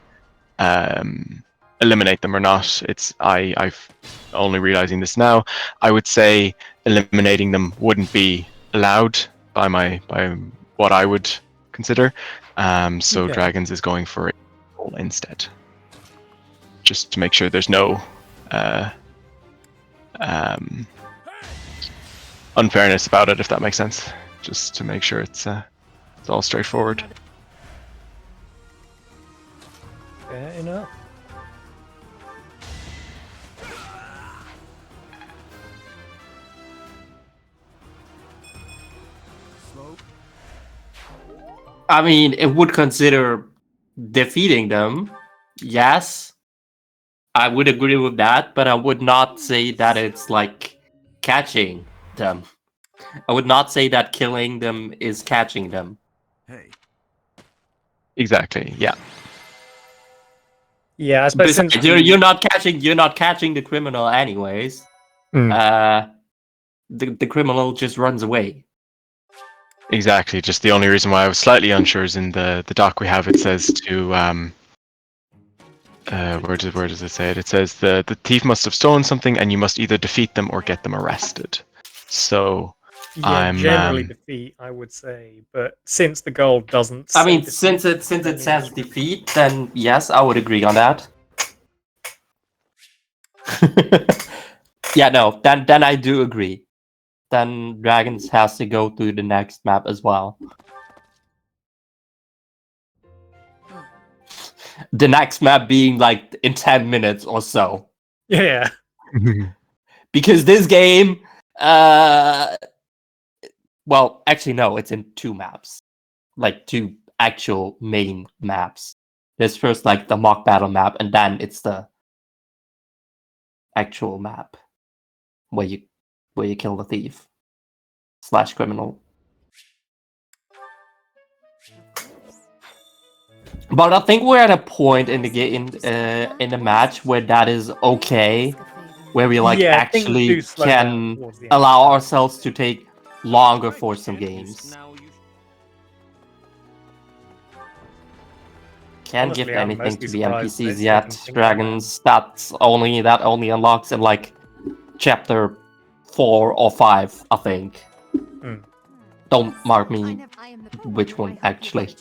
eliminate them or not. I've only realizing this now. I would say eliminating them wouldn't be allowed by what I would consider. So Okay. dragonz is going for a goal instead, just to make sure there's no unfairness about it, if that makes sense. Just to make sure it's all straightforward. Fair enough. Slow. I mean, it would consider defeating them. Yes. I would agree with that, but I would not say that it's like catching them. I would not say that killing them is catching them. Hey. Exactly. Yeah. Yeah, I suppose Besides, since you're not catching the criminal anyways. Mm. The criminal just runs away. Exactly. Just the only reason why I was slightly unsure is in the doc we have, it says to where does it say it? It says the thief must have stolen something and you must either defeat them or get them arrested. So yeah, I'm generally defeat, I would say, but since the goal doesn't say I mean, defeat, since it then says yeah. defeat, then yes, I would agree on that. Yeah, no, then I do agree. Then dragonz has to go to the next map as well. The next map being like in 10 minutes or so. Yeah. Because this game, well, actually no, it's in 2 maps. Like 2 actual main maps. There's first like the mock battle map, and then it's the actual map. where you kill the thief slash criminal. But I think we're at a point in the game in the match where that is okay, where we like Yeah, things actually do slow down can towards the end. allow ourselves to take longer for some games. Can't Honestly, give I'm anything mostly to the surprised that NPCs it's yet. taken Dragons, that only unlocks in like chapter 4 or 5, I think. Hmm. Don't mark me which one actually.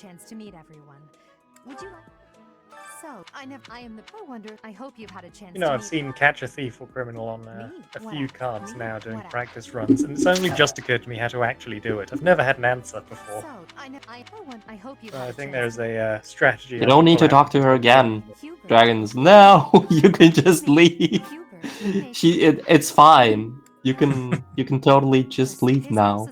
You know, I've seen Catch a Thief or Criminal on a few cards now doing practice runs, and it's only just occurred to me how to actually do it. I've never had an answer before. So I think there's a strategy. You don't need to talk to her again. Dragons, no, you can just leave. It's fine. You can totally just leave now.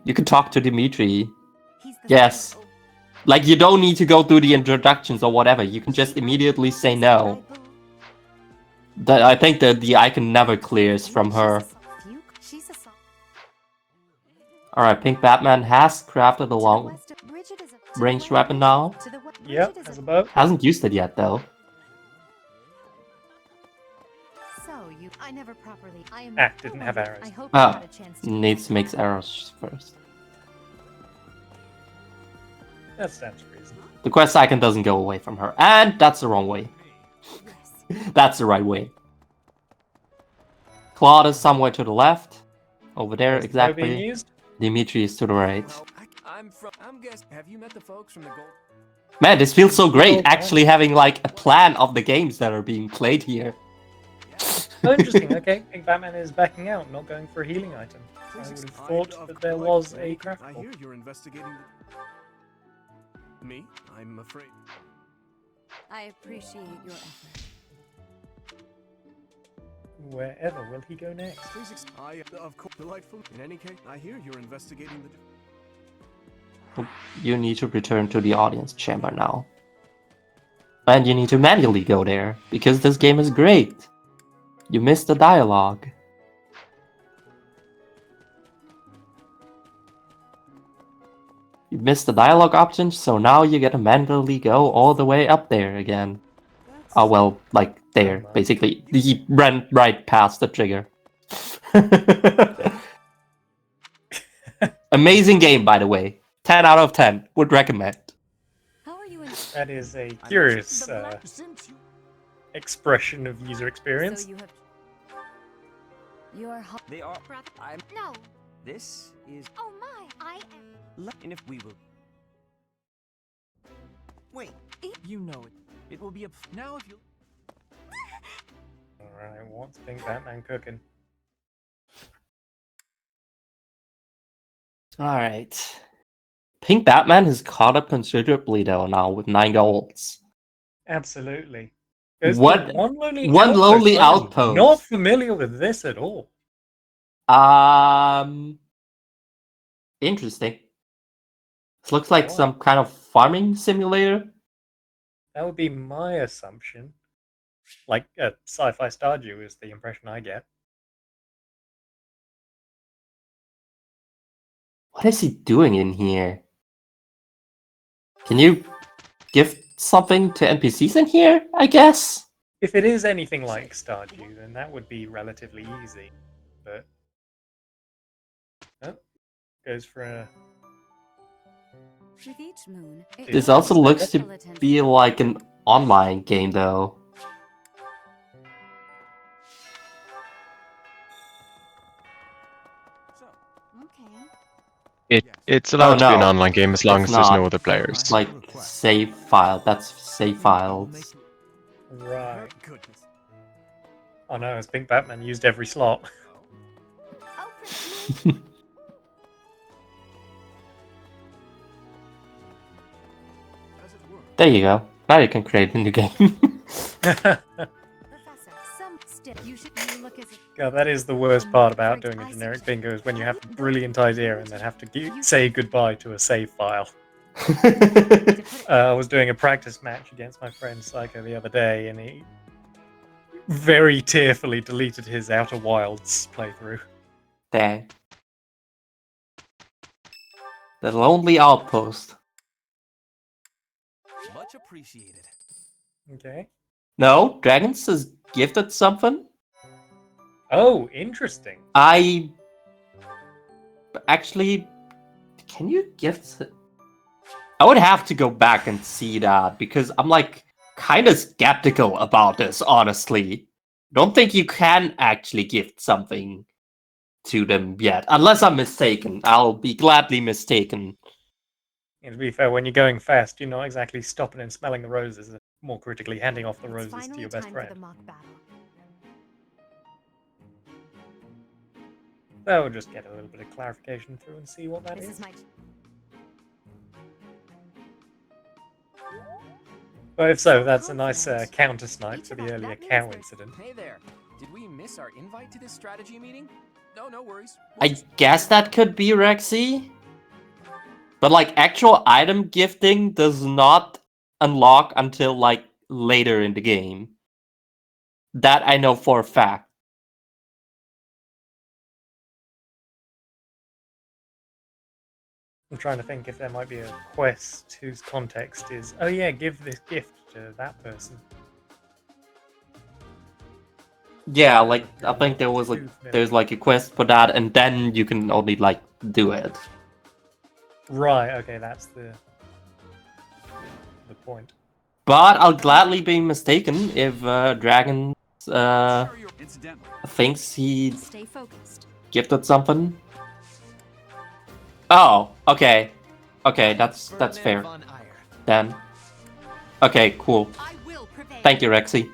You can talk to Dimitri. Yes. Like, you don't need to go through the introductions or whatever. You can just immediately say no. I think that the icon never clears from her. Alright, PinkBatman has crafted a long range weapon now. Yep, as a bow. Hasn't used it yet, though. Didn't have arrows. Ah, needs to make arrows first. That stands to reason. The quest icon doesn't go away from her, and that's the wrong way. That's the right way. Claude is somewhere to the left. Over there, Is the bow being exactly. used? Dimitri is to the right. I'm guessing. Have you met the folks from the Gold? Man, this feels so great, Okay. actually having like a plan of the games that are being played here. Oh, interesting. Okay, PinkBatman is backing out, not going for a healing item. I would have thought that there was a I craftable. hear you're investigating me. I'm afraid. I appreciate your effort. Wherever will he go next? Please, of course, delightful. In any case, I hear you're investigating the. You need to return to the audience chamber now. And you need to manually go there, because this game is great. You missed the dialogue. You missed the dialogue option, so now you gotta manually go all the way up there again. Oh well, like there, basically. He ran right past the trigger. Amazing game, by the way. 10 out of 10. Would recommend. That is a curious expression of user experience. So you are They are. I'm. No. This is. Oh my! I am. And if we will. Wait. You know it. It will be a. Now if you. Alright, what's PinkBatman cooking? Alright. PinkBatman has caught up considerably though now with 9 golds. Absolutely. Goes to What- One lonely one outpost. lonely I'm outpost. Not familiar with this at all. Interesting. This looks like some kind of farming simulator. That would be my assumption. Like a sci-fi Stardew is the impression I get. What is he doing in here? Can you give something to NPCs in here, I guess? If it is anything like Stardew, then that would be relatively easy. But oh, goes for a. With each moon. This also looks to be like an online game though. Okay. It's allowed to be an no. online game as long It's as there's not. no other players. Like save file. That's save files. Right. Goodness. Oh no, has PinkBatman used every slot? Oh, As it were. There you go. Now you can create a new game. Professor, some you should look as if God, that is the worst part about doing a generic bingo is when you have a brilliant idea and then have to say goodbye to a save file. I was doing a practice match against my friend Psycho the other day, and he very tearfully deleted his Outer Wilds playthrough. Dang. The Lonely Outpost. Much appreciated. Okay. No, dragonz is gifted something. Oh, interesting. I actually, can you gift? I would have to go back and see that because I'm like kind of skeptical about this, honestly. Don't think you can actually gift something to them yet, unless I'm mistaken. I'll be gladly mistaken. And to be fair, when you're going fast, you're not exactly stopping and smelling the roses. More critically, handing off the roses to your best friend. So we'll just get a little bit of clarification through and see what that is. But if so, that's a nice counter snipe for the earlier cow incident. Hey there. Did we miss our invite to this strategy meeting? No worries. I guess that could be Rexy. But like actual item gifting does not unlock until like later in the game. That I know for a fact. I'm trying to think if there might be a quest whose context is, oh yeah, give this gift to that person. Yeah, like I think there's like a quest for that, and then you can only like do it. Right. Okay, that's the point. But I'll gladly be mistaken if dragonz thinks he gifted something. Oh, okay. Okay, that's fair. Then. Okay, cool. Thank you, Rexy.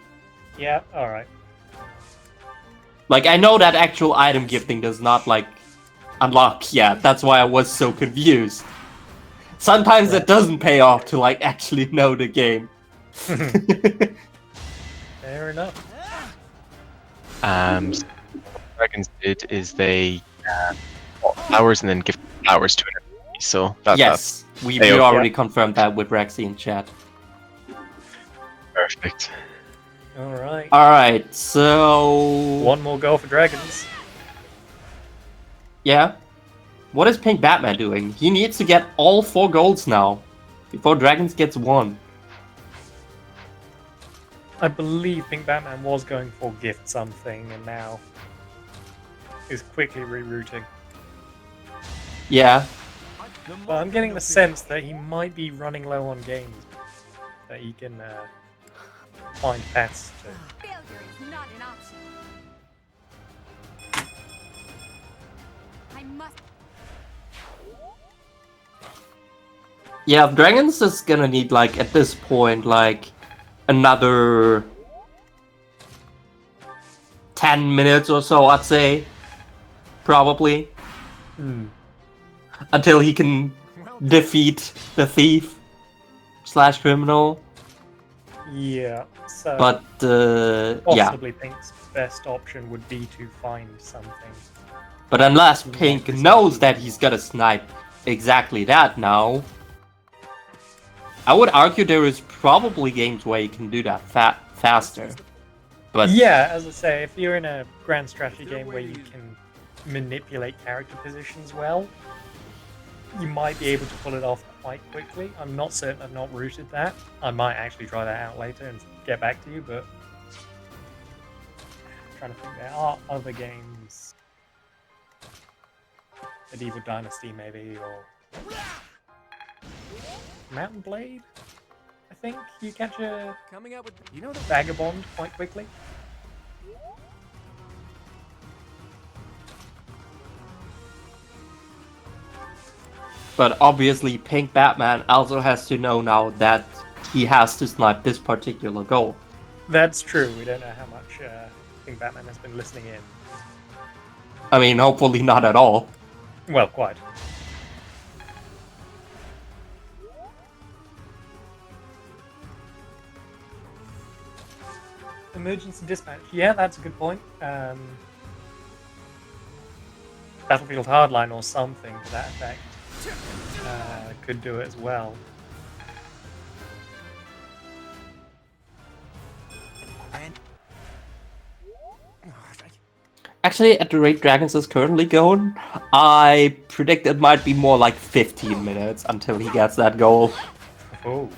Yeah, alright. Like, I know that actual item gifting does not, like, unlock yet. That's why I was so confused. Sometimes it doesn't pay off to, like, actually know the game. Fair enough. So what dragonz did is they bought flowers and then give flowers to an enemy. So yes, we already confirmed that with Rexy in chat. Perfect. Alright. Alright, so... one more goal for dragonz. Yeah. What is PinkBatman doing? He needs to get all 4 golds now. Before dragonz gets 1. I believe PinkBatman was going for gift something and now is quickly rerouting. Yeah. But I'm getting the sense that he might be running low on games that he can find paths to. Failure is not an option. I must. Yeah, dragonz is gonna need, like, at this point, like, another 10 minutes or so, I'd say. Probably. Until he can defeat the thief / criminal. Yeah, so But, yeah. possibly Pink's best option would be to find something. But unless Pink knows that he's gonna snipe exactly that now, I would argue there is probably games where you can do that faster. But yeah, as I say, if you're in a grand strategy game where you can manipulate character positions well, you might be able to pull it off quite quickly. I'm not certain, I've not routed that. I might actually try that out later and get back to you, but I'm trying to think, there are other games. Medieval Dynasty maybe, or Mountain Blade, I think you catch a vagabond quite quickly. But obviously PinkBatman also has to know now that he has to snipe this particular goal. That's true, we don't know how much PinkBatman has been listening in. I mean, hopefully not at all. Well, quite. Emergency dispatch. Yeah, that's a good point. Battlefield Hardline or something to that effect. could do it as well. Actually, at the rate Dragons is currently going, I predict it might be more like 15 minutes until he gets that goal. Oh.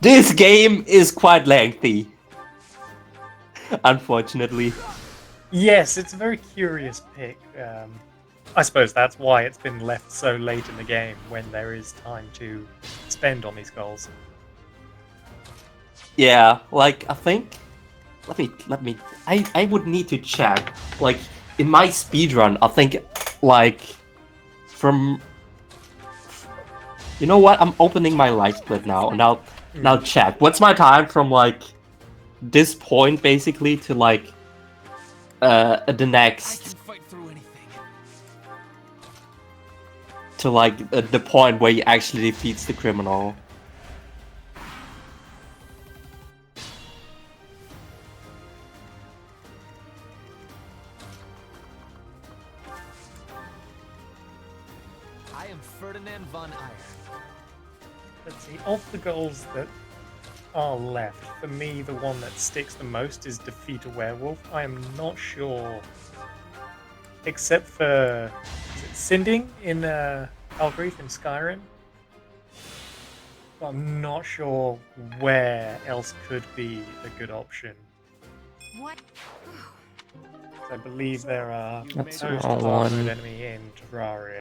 This game is quite lengthy. Unfortunately. Yes, it's a very curious pick. I suppose that's why it's been left so late in the game, when there is time to spend on these goals. Yeah, like, I think... Let me... I would need to check. Like, in my speedrun, I think, like, from... You know what? I'm opening my live split now, and I'll check. What's my time from, like, this point, basically, to, like, the next... To, like, the point where he actually defeats the criminal. Let's see, of the goals that are left, for me, the one that sticks the most is defeat a werewolf. I am not sure, except for is it Sinding in Algrief in Skyrim. But I'm not sure where else could be a good option. What? I believe there are That's the most the wrong armored one. enemy in Terraria.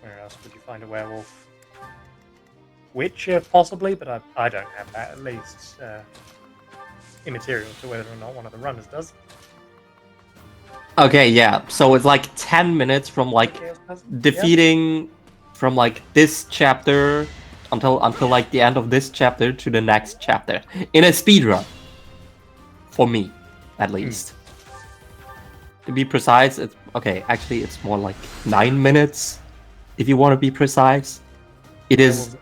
Where else would you find a werewolf? Witcher, possibly, but I don't have that, at least. Immaterial to whether or not one of the runners does. Okay, yeah, so it's like 10 minutes from, like, defeating from, like, this chapter until like, the end of this chapter to the next chapter. In a speedrun. For me, at least. To be precise, it's... Okay, actually, it's more like 9 minutes. If you want to be precise, it is.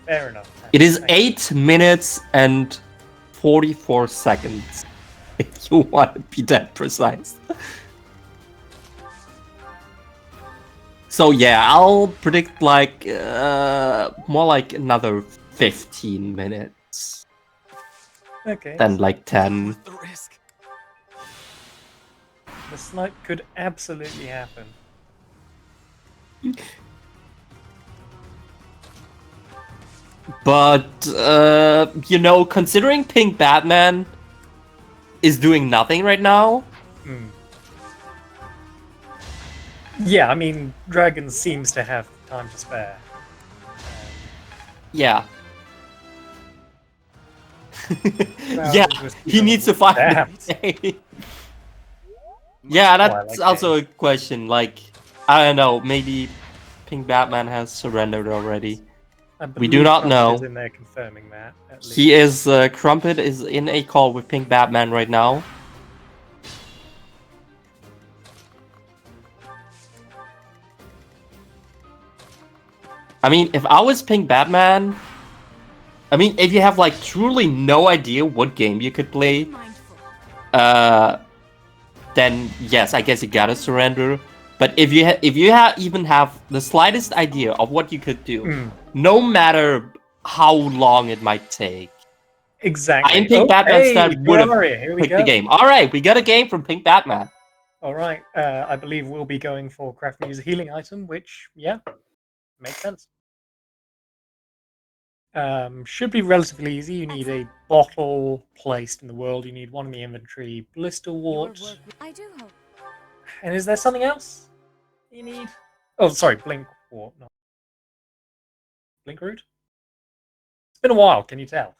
Fair enough. It is 8 minutes and 44 seconds. If you want to be that precise. So yeah, I'll predict like more like another 15 minutes. Okay. Than like 10. The snipe could absolutely happen. But, you know, considering PinkBatman is doing nothing right now... Yeah, I mean, dragonz seems to have time to spare. Yeah. Yeah, he needs to find it. Yeah, that's also a question. Like, I don't know, maybe PinkBatman has surrendered already. We do not know. In there confirming that, at least. He is, Crumpet is in a call with PinkBatman right now. I mean, if I was PinkBatman, I mean, if you have like truly no idea what game you could play, then yes, I guess you gotta surrender. But if you even have the slightest idea of what you could do, no matter how long it might take, exactly. I in PinkBatman's stead would have picked the game. All right, we got a game from PinkBatman. All right, I believe we'll be going for crafting use a healing item, which yeah, makes sense. Should be relatively easy. You need a bottle placed in the world. You need one in the inventory. Blister wart. I do hope. And is there something else you need? Oh, sorry, blink wart. No. Blink root? It's been a while, can you tell?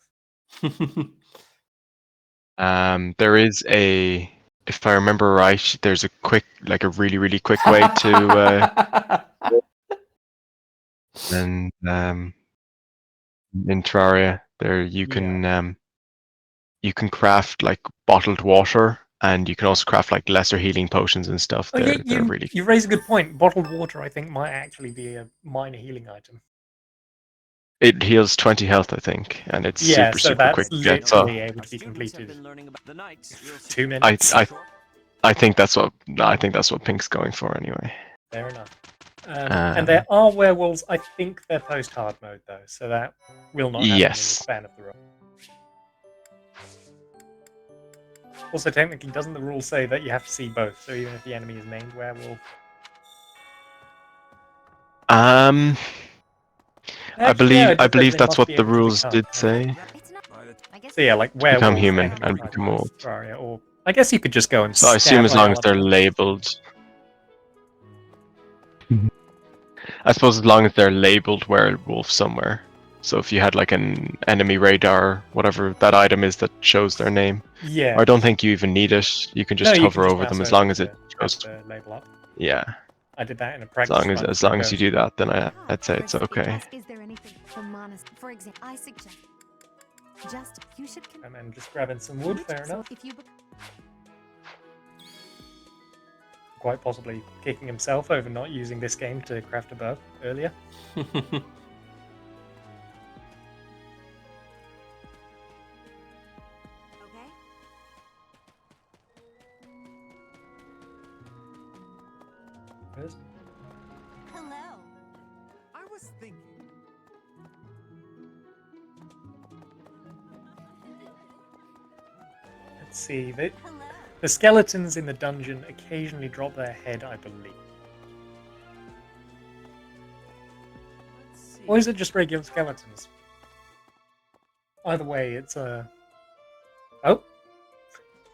There is a, if I remember right, there's a quick, like a really, really quick way to, and in Terraria, there you can craft like bottled water, and you can also craft like lesser healing potions and stuff. Oh, They're really. You raise a good point. Bottled water, I think, might actually be a minor healing item. It heals 20 health, I think, and it's super quick to get. So able to be completed. 2 minutes. I think that's what Pink's going for anyway. Fair enough. And there are werewolves. I think they're post-hard mode though, so that will not happen in the Yes. span of the run. Also, technically, doesn't the rule say that you have to see both? So even if the enemy is named werewolf, I Actually, yeah, it I just says believe they that's must what be the able to rules become. did Okay. say. It's not. I guess So yeah, like werewolf, Become human enemy and type become wolf. Terraria, or I guess you could just go and. So I assume stab as long as they're biological- labeled. I suppose as long as they're labeled werewolf somewhere. So if you had like an enemy radar, whatever that item is that shows their name. Yeah. Or I don't think you even need it. You can just No, you can hover just over them mouse as long over as it to shows. have the label up. Yeah. I did that in a As practice long run. as for long as you Ghost. do that, then I'd say it's okay. Is there anything for monastery? For example, I suggest just you should. And then just grabbing some wood. Fair So enough. if you Quite possibly kicking himself over not using this game to craft a bow earlier. okay. First. Hello. I was thinking. Let's see. The Hello. skeletons in the dungeon occasionally drop their head, I believe. Let's see. Or is it just regular skeletons? Either way, it's a. Oh.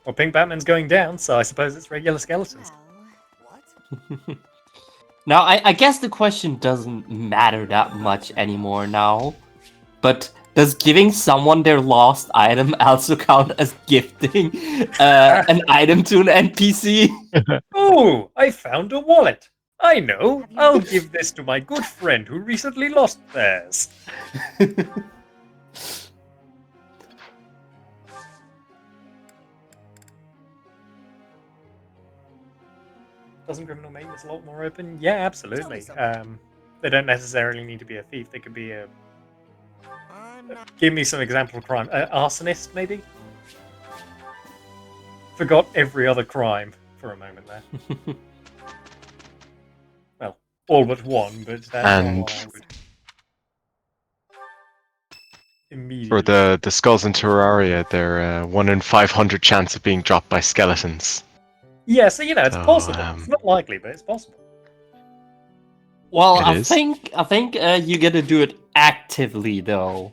Well, PinkBatman's going down, so I suppose it's regular skeletons. Well, What? Now, I guess the question doesn't matter that much anymore now. But does giving someone their lost item also count as gifting an item to an NPC? Oh, I found a wallet. I know. Have you- I'll give this to my good friend who recently lost theirs. Doesn't criminal make this a lot more open? Yeah, absolutely. something. They don't necessarily need to be a thief. They could be a. I'm not. Give me some example crime. Arsonist, maybe? Forgot every other crime for a moment there. Well, all but one, but that's And- not what I would immediately. For the skulls in Terraria, they're 1 in 500 chance of being dropped by skeletons. Yeah, so you know, it's So, possible. It's not likely, but it's possible. Well, It I is. think you gotta do it actively though.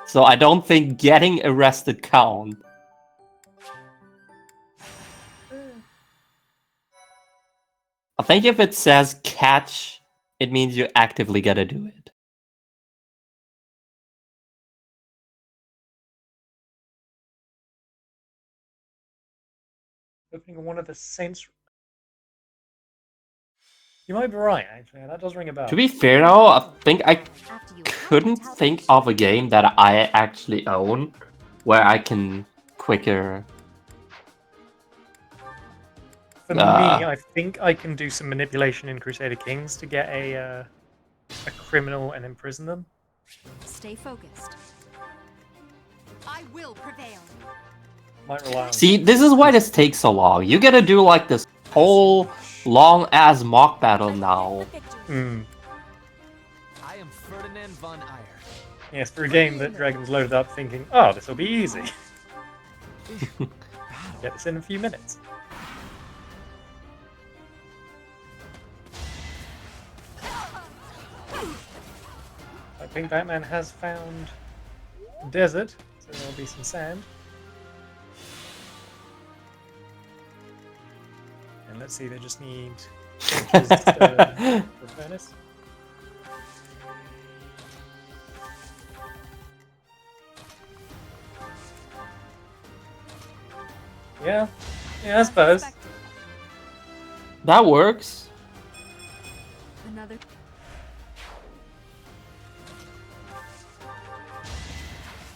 So I don't think getting arrested count. I think if it says catch, it means you actively gotta do it. Opening one of the saints. You might be right, actually. That does ring a bell. To be fair though, I think I after you couldn't think of a game that I actually own where I can quicker. For me, I think I can do some manipulation in Crusader Kings to get a criminal and imprison them. Stay focused. I will prevail. Might rely on. See, this is why this takes so long. You gotta do like this whole long ass mock battle now. Hmm. I am Ferdinand von Eyre. Yes, for a game that Dragon's loaded up thinking, oh, this will be easy. Get this in a few minutes. I think Batman has found desert, so there'll be some sand. And let's see, they just need torches for the furnace. Yeah, I suppose. That works. Another.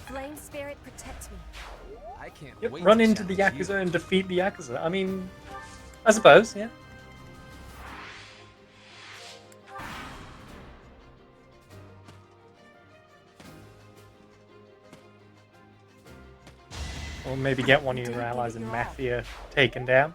Flame spirit protects me. I can't Yep, wait run to into the challenge you. Yakuza and defeat the Yakuza. I mean, I suppose, yeah. Or maybe get one of your allies in Mafia taken down.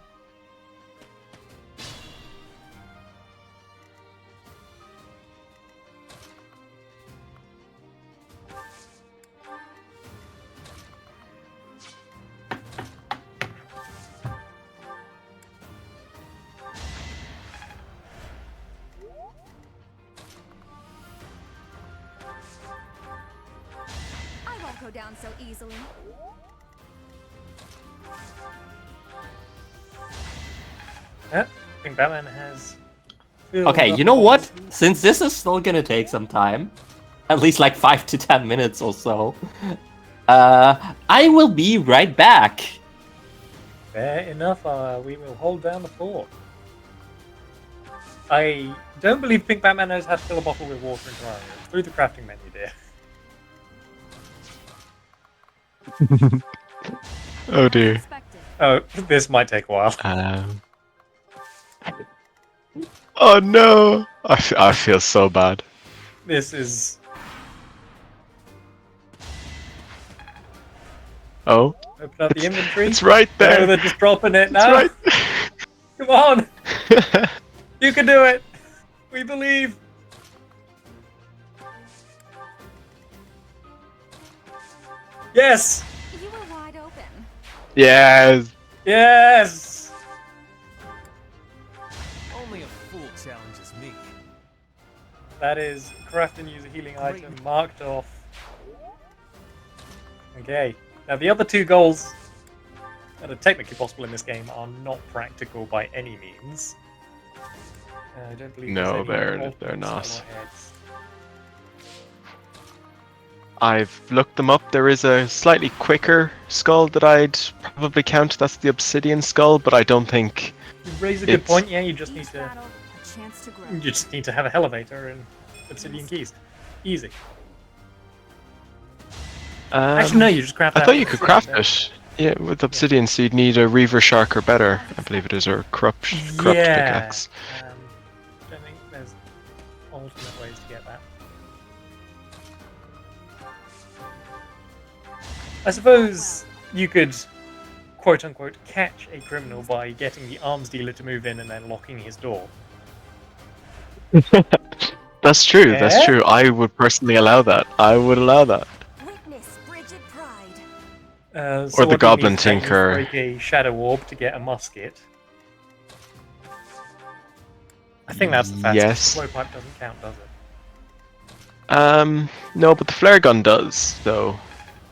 go down so easily. I think Batman has. filled Okay, up you know all what? the- Since this is still gonna take some time, at least like 5 to 10 minutes or so, I will be right back. Fair enough. We will hold down the fort. I don't believe Pink Batman knows how to fill a bottle with water in Terraria. It's through the crafting menu, dear. Oh dear. Expected. Oh, this might take a while. Oh no! I feel so bad. This is. Oh, Open up the inventory. it's right No, there. they're just dropping it It's now. right. Come on! You can do it! We believe! Yes! You were wide open. Yes. Yes! Only a fool challenges me. That is craft and use a healing item marked off. Okay. Now the other two goals that are technically possible in this game are not practical by any means. I don't believe No, there's any they're alternate not. skull or heads. I've looked them up. There is a slightly quicker skull that I'd probably count. That's the obsidian skull, but I don't think. You raise a good It's- point. Yeah, you just need Each to. battle, a chance to grow. You just need to have a elevator and obsidian keys. Easy. Actually, no, you just craft. I that thought you with could obsidian, craft it. Yeah, with obsidian, so you'd need a Reaver Shark or better, I believe it is, or corrupt pickaxe. Don't think there's alternate ways to get that. I suppose you could, quote unquote, catch a criminal by getting the arms dealer to move in and then locking his door. That's true. That's Yeah? true. I would personally allow that. I would allow that. Witness frigid pride. So Or the what do you Goblin need for that? You Tinker. break a shadow orb to get a musket. I think that's the fastest. Yes. The blowpipe doesn't count, does it? No, but the flare gun does. So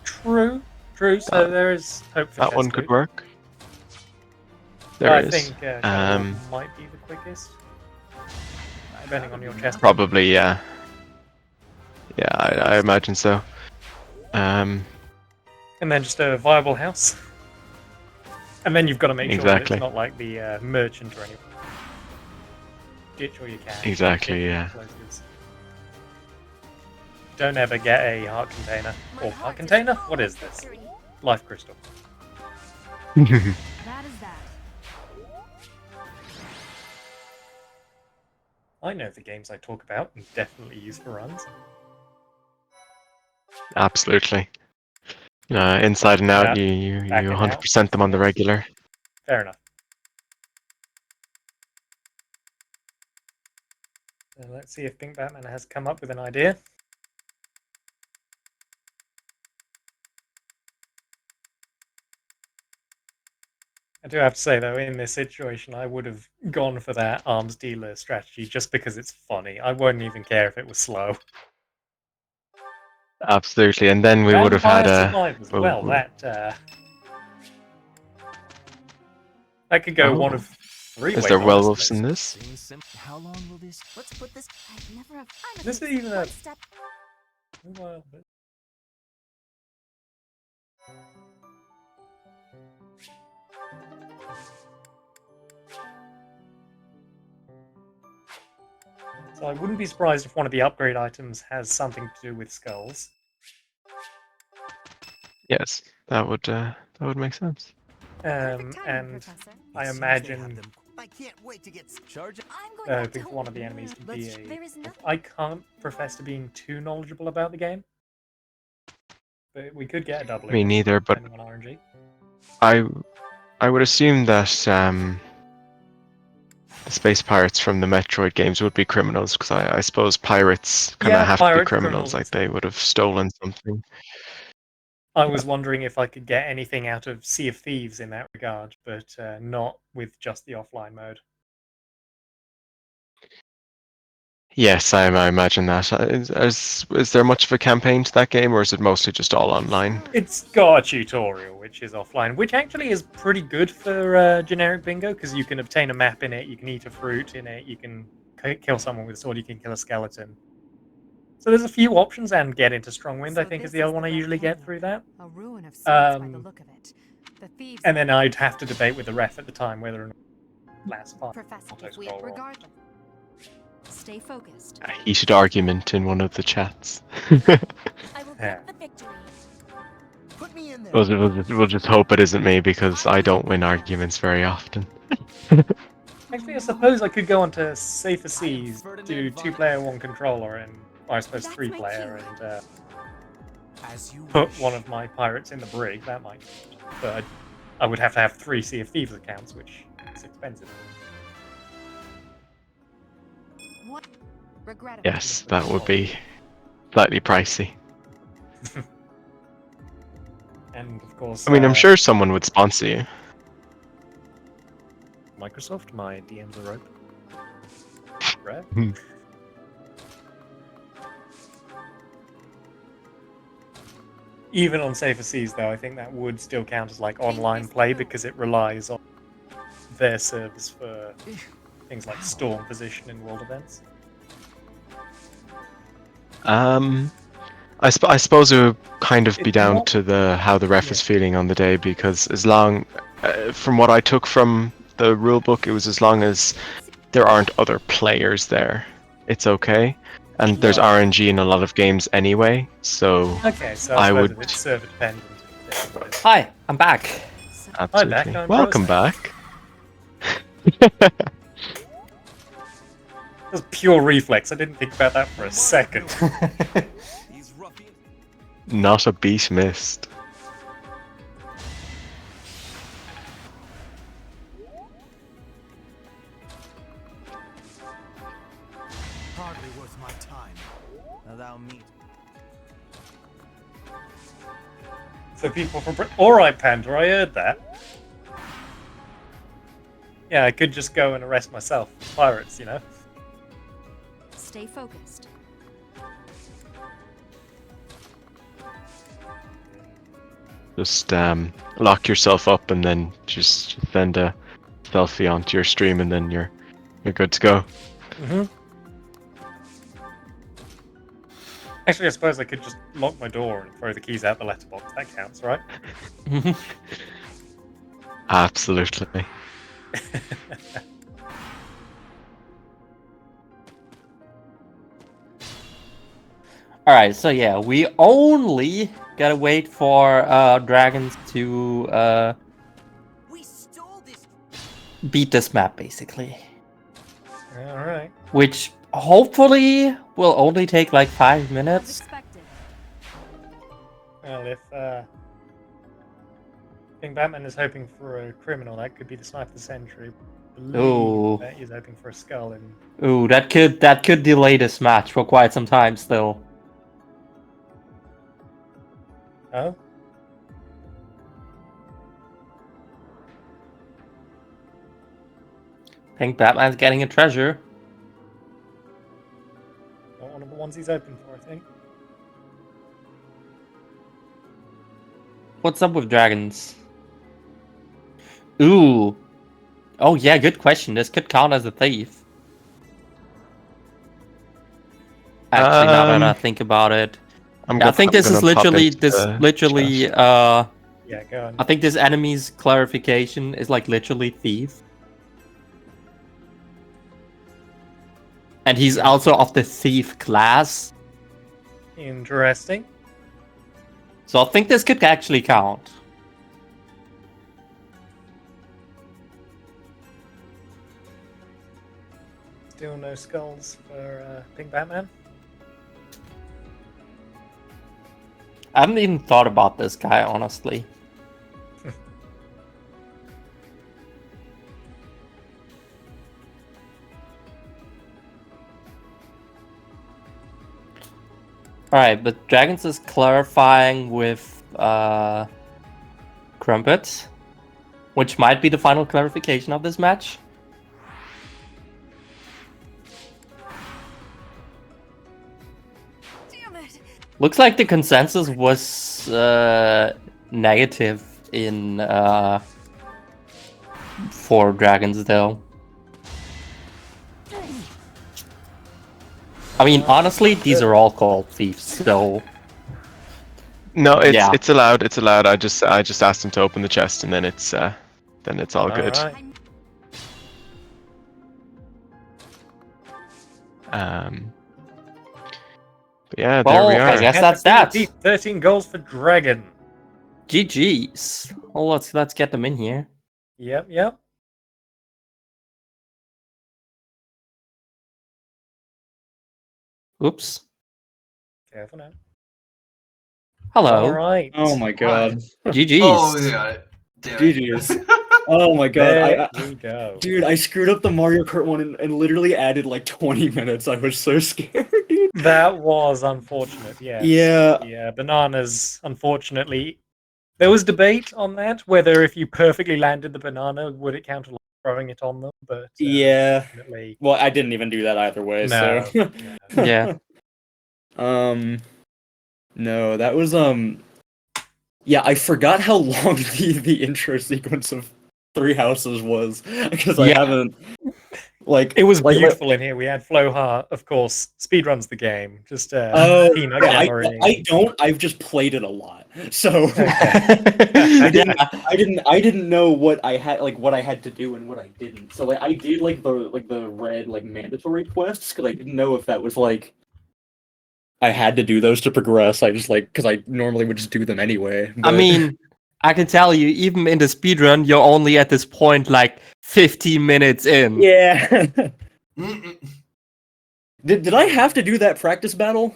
True. True. So there is hope for that one chest could loot. work. But I There is. think shadow orb might be the quickest, depending on your chest. Probably, yeah. Yeah, I imagine so. And then just a viable house. And then you've got to make sure that Exactly. it's not like the merchant or anything. Ditch all your cash. Exactly, ditch yeah. explosives. Don't ever get a heart container. Or heart container? What is this? Life crystal. That is that. I know the games I talk about and definitely use for runs. Absolutely. Inside and out, Yeah, you back and out. 100% them on the regular. Fair enough. So let's see if Pink Batman has come up with an idea. I do have to say, though, in this situation, I would have gone for that arms dealer strategy just because it's funny. I wouldn't even care if it was slow. Absolutely, and then we would have had Vampire a. Survive as well. That could go one Oh. of three Is ways. there honestly. werewolves in this? Seems simple. How long will this? Let's put this. I'd never have. I'm a This fix. is even a- One step. Well, but- So I wouldn't be surprised if one of the upgrade items has something to do with skulls. Yes, that would make sense. Perfect timing, And Professor. I It seems they have imagine them- I can't wait to get charged. I'm going back to because one of the home. enemies can be There is nothing. I can't profess to being too knowledgeable about the game, but we could get a double. Me neither, but depending on RNG. I would assume that the space pirates from the Metroid games would be criminals, because I suppose pirates kind of Yeah, have to be pirates, criminals, criminals, like they would have stolen something. I was wondering if I could get anything out of Sea of Thieves in that regard, but not with just the offline mode. Yes, I imagine that. Is there much of a campaign to that game, or is it mostly just all online? It's got a tutorial, which is offline, which actually is pretty good for generic bingo, because you can obtain a map in it, you can eat a fruit in it, you can kill someone with a sword, you can kill a skeleton. So there's a few options, and get into Strongwind, I think, is the other one I usually get through that. A ruin of sorts by the look of it. The thieves And then I'd have to debate with the ref at the time whether or not last part. Professor, regardless. Stay focused. A heated argument in one of the chats. I will Yeah. get the victory. Put me in there. We'll just hope it isn't me because I don't win arguments very often. Actually, I suppose I could go on to Safer Seas, do 2-player, 1 controller, and I suppose 3-player, and As you put wish. one of my pirates in the brig. That might, but I would have to have 3 Sea of Thieves accounts, which is expensive. What? Regrettable. Yes, that would be slightly pricey. And of course, I mean, I'm sure someone would sponsor you. Microsoft, my DMs are open. Right? Hmm. Even on Safer Seas, though, I think that would still count as like online play because it relies on their service for things like storm position in world events. I suppose it would kind of be down to how the ref is feeling on the day, because as long, from what I took from the rulebook, it was as long as there aren't other players there, it's okay. And there's RNG in a lot of games anyway, so Okay, so I I suppose would. it's server dependent. Hi, I'm back. Absolutely. I'm Welcome Rose. back. It was pure reflex. I didn't think about that for a second. These ruffians. Not a beat missed. Hardly worth my time. Allow me. So people from alright, Panda, I heard that. Yeah, I could just go and arrest myself. Pirates, you know? Stay focused. Just lock yourself up and then just send a selfie onto your stream, and then you're good to go. Mm-hmm. Actually, I suppose I could just lock my door and throw the keys out the letterbox. That counts, right? Absolutely. Alright, so yeah, we only gotta wait for dragons to We stole this. beat this map, basically. Alright. Which hopefully will only take like 5 As minutes. expected. Well, if PinkBatman is hoping for a criminal, that could be the Sniper of the Century. I believe Ooh. that he's hoping for a skull in. Ooh, that could delay this match for quite some time still. Oh? PinkBatman's getting a treasure. Not one of the ones he's hoping for, I think. What's up with dragons? Ooh. Oh yeah, good question. This could count as a thief. Actually, now that I think about it. I think this is literally Yeah, go on. I think this enemy's clarification is like literally thief. And he's also of the thief class. Interesting. So I think this could actually count. Still no skulls for PinkBatman. I haven't even thought about this guy, honestly. Alright, but Dragons is clarifying with Crumpet, which might be the final clarification of this match. Looks like the consensus was negative in for dragons, though. I mean, honestly, these are all called thieves, so No, Yeah. it's allowed. It's allowed. I just asked him to open the chest, and then it's all good. Alright. But yeah, there we Well, I are. guess that's Kansas that. City, 13 goals for Dragon. GG's. Well, let's get them in here. Yep. Oops. Careful now. Hello. Alright. Oh my god. GG's. Oh, they got it. Damn it. GG's. Oh my god. There we go. Dude, I screwed up the Mario Kart one and literally added like 20 minutes. I was so scared, dude. That was unfortunate, yes. Yeah. Yeah, bananas, unfortunately. There was debate on that, whether if you perfectly landed the banana, would it count as throwing it on them, but Yeah. unfortunately, Well, I didn't even do that either way, no. so. Yeah. No, that was yeah, I forgot how long the intro sequence of Three Houses was because I Yeah. haven't like It was like, beautiful in here. We had Floha, of course, speedruns the game. Just Oh, peanut yeah, gallery. I don't. I've just played it a lot, so Okay. Yeah. I didn't know what I had what I had to do and what I didn't. So like I did like the red mandatory quests because I didn't know if that was like I had to do those to progress. I just because I normally would just do them anyway. I but- mean, I can tell you, even in the speedrun, you're only at this point like 15 minutes in. yeah. Mm-mm. Did I have to do that practice battle?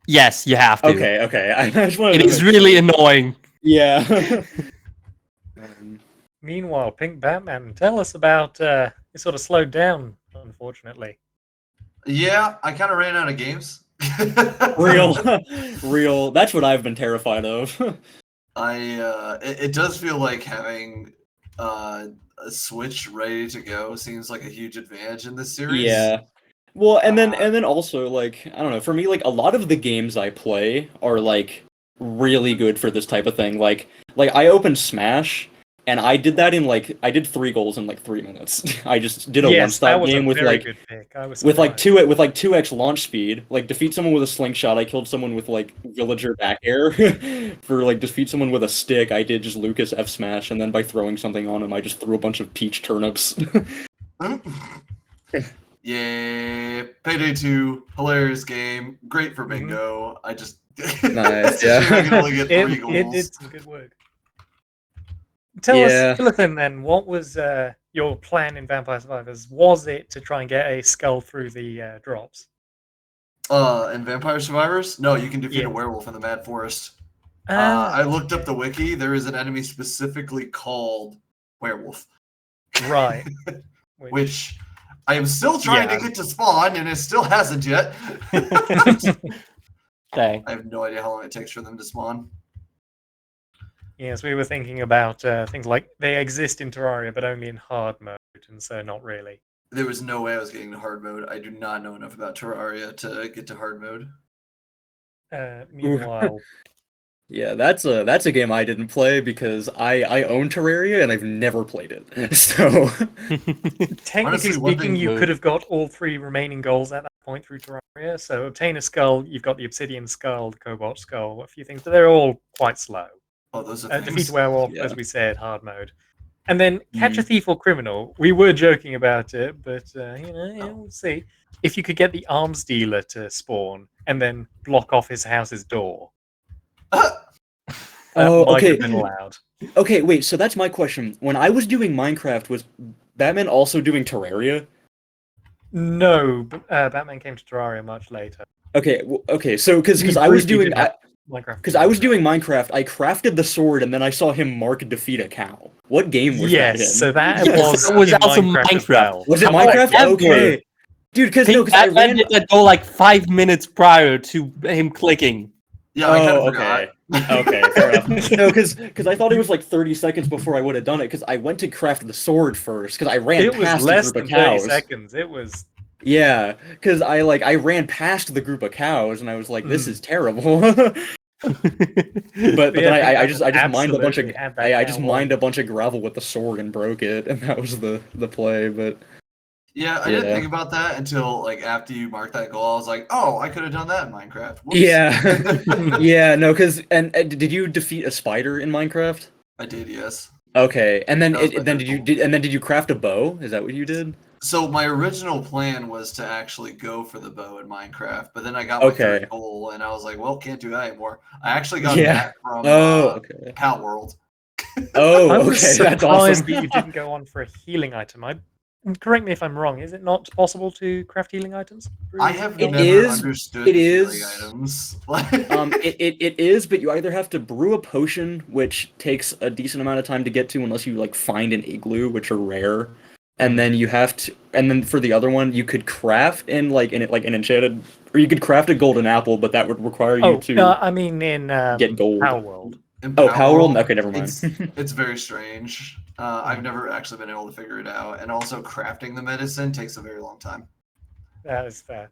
Yes, you have to. Okay. I just wanted It to is make really sure. annoying. Yeah. Meanwhile, PinkBatman, tell us about it sort of slowed down, unfortunately. Yeah, I kind of ran out of games. Real. That's what I've been terrified of. It does feel like having a Switch ready to go seems like a huge advantage in this series. Yeah. Well, and then also like I don't know, for me like a lot of the games I play are like really good for this type of thing. Like I opened Smash and I did that in I did 3 goals in 3 minutes. I just did a Yes, that one-stop was game a with very good pick. I was with surprised. 2x launch speed. Defeat someone with a slingshot. I killed someone with villager back air. For defeat someone with a stick, I did just Lucas F smash, and then by throwing something on him, I just threw a bunch of peach turnips. Yeah, Payday 2, hilarious game, great for bingo. I just Nice, it's a shame I can only get 3 It goals. did some good work. Tell Yeah. us, Philippine, then, what was your plan in Vampire Survivors? Was it to try and get a skull through the drops? In Vampire Survivors, no, you can defeat Yeah. a werewolf in the Mad Forest. I looked up the wiki. There is an enemy specifically called werewolf, Right. which I am still trying Yeah. to get to spawn, and it still hasn't yet. Dang. I have no idea how long it takes for them to spawn. Yes, we were thinking about things like they exist in Terraria, but only in hard mode, and so not really. There was no way I was getting to hard mode. I do not know enough about Terraria to get to hard mode. Meanwhile, Yeah, that's a game I didn't play because I own Terraria and I've never played it. So technically Honestly, one speaking, thing- you could have got all 3 remaining goals at that point through Terraria. So obtain a skull, you've got the obsidian skull, the cobalt skull, a few things, but they're all quite slow. Oh, those are Defeat things. a werewolf, Yeah. as we said, hard mode. And then catch a thief or criminal. We were joking about it, but we'll see. If you could get the arms dealer to spawn and then block off his house's door, that Oh, might okay. have been allowed. Okay, wait, so that's my question. When I was doing Minecraft, was Batman also doing Terraria? No, Batman came to Terraria much later. Okay, okay, so because We I was briefly doing did have Minecraft. because I was doing Minecraft, I crafted the sword and then I saw him mark defeat a cow. What game was that in? Yes, so that Yes, was, it was in also Minecraft. As Minecraft. well. Was it However, Minecraft? Okay. Dude, because no, because I Batman ran. did that go like 5 minutes prior to him clicking. Yeah, I kind of Oh, forgot. okay. Okay, fair enough. No, because I thought it was 30 seconds before I would have done it. Because I went to craft the sword first. Because I ran It was past a less group than of 30 cows. seconds. It was Yeah, because I ran past the group of cows and I was like, this is terrible. but then I just mined a bunch of I just mined a bunch of gravel with the sword and broke it, and that was the play. But Yeah, I didn't think about that until like after you marked that goal. I was like, oh, I could have done that in Minecraft. Whoops. Yeah, yeah, no, because and did you defeat a spider in Minecraft? I did, yes. Okay, and then That was my did you craft a bow? Is that what you did? So my original plan was to actually go for the bow in Minecraft, but then I got my third goal, and I was like, well, can't do that anymore. I actually got that from Pal World. Oh, I was okay, that's surprised awesome. that you didn't go on for a healing item. Correct me if I'm wrong. Is it not possible to craft healing items? I have never understood healing items. It is, but you either have to brew a potion, which takes a decent amount of time to get to, unless you like find an igloo, which are rare. And then you have to, and then for the other one, you could craft an enchanted, or you could craft a golden apple, but that would require you to. I mean, in get gold. Power World. Power World. Okay, never mind. It's very strange. I've never actually been able to figure it out, and also crafting the medicine takes a very long time. That is fair.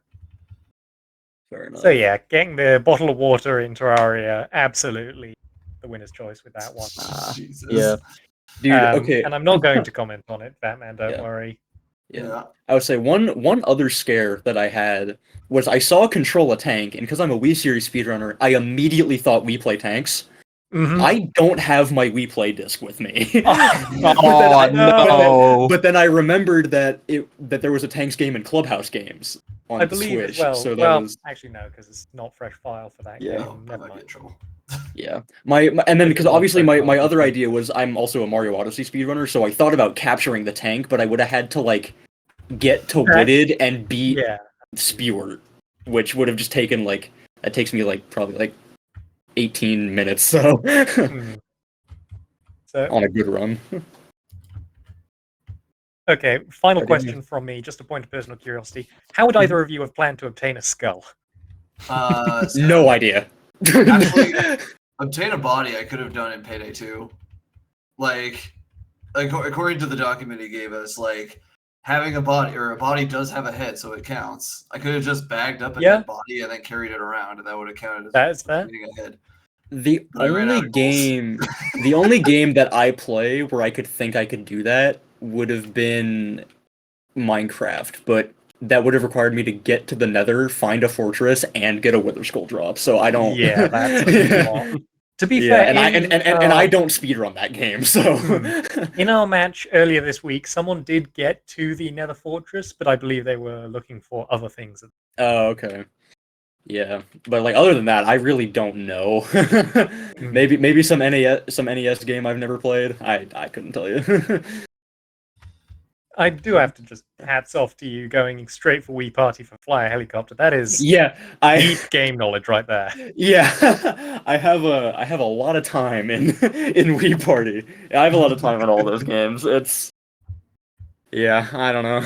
Fair enough. So yeah, getting the bottle of water in Terraria, absolutely the winner's choice with that one. Jesus. Yeah. Dude, okay. And I'm not going to comment on it, Batman, don't worry. Yeah. I would say one other scare that I had was I saw Control a Tank, and because I'm a Wii Series speedrunner, I immediately thought we play tanks. Mm-hmm. I don't have my Wii Play disc with me. No! But then I remembered that there was a tanks game in Clubhouse Games on I believe Switch. as well. So that was... actually no, because it's not fresh file for that Yeah. game. Never mind. Yeah, and then because obviously my other idea was I'm also a Mario Odyssey speedrunner, so I thought about capturing the tank, but I would have had to like get to Witted and beat Spewart, which would have just taken like it takes me like probably like 18 minutes. So, so on a good run. Okay, final question from me, just a point of personal curiosity: how would either of you have planned to obtain a skull? No idea. Actually, obtain a body I could have done in Payday 2. Like according to the document he gave us, like having a body does have a head, so it counts. I could have just bagged up a dead body and then carried it around, and that would have counted as getting a head. The only game that I play where I could think I could do that would have been Minecraft, but that would have required me to get to the Nether, find a fortress, and get a Wither Skull drop. So I don't. Yeah, that's a lot. To be fair, and I don't speedrun that game. So in our match earlier this week, someone did get to the Nether Fortress, but I believe they were looking for other things. Oh, okay. Yeah, but like other than that, I really don't know. Maybe some NES game I've never played. I couldn't tell you. I do have to just hats off to you going straight for Wii Party for Fly a Helicopter. That is deep game knowledge right there. Yeah, I have a lot of time in Wii Party. I have a lot of time in all those games. It's I don't know.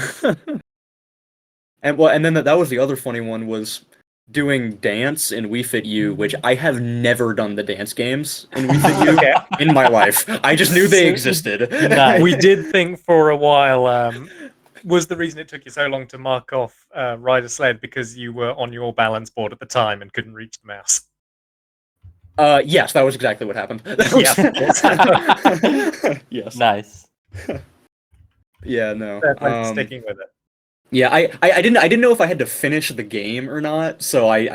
and then that was the other funny one was doing dance in Wii Fit U, which I have never done the dance games in Wii Fit U in my life. I just knew they existed. We did think for a while, was the reason it took you so long to mark off Ride a Sled because you were on your balance board at the time and couldn't reach the mouse? Yes, that was exactly what happened. Yes. Nice. Yeah, no. Sticking with it. Yeah, I didn't know if I had to finish the game or not, so I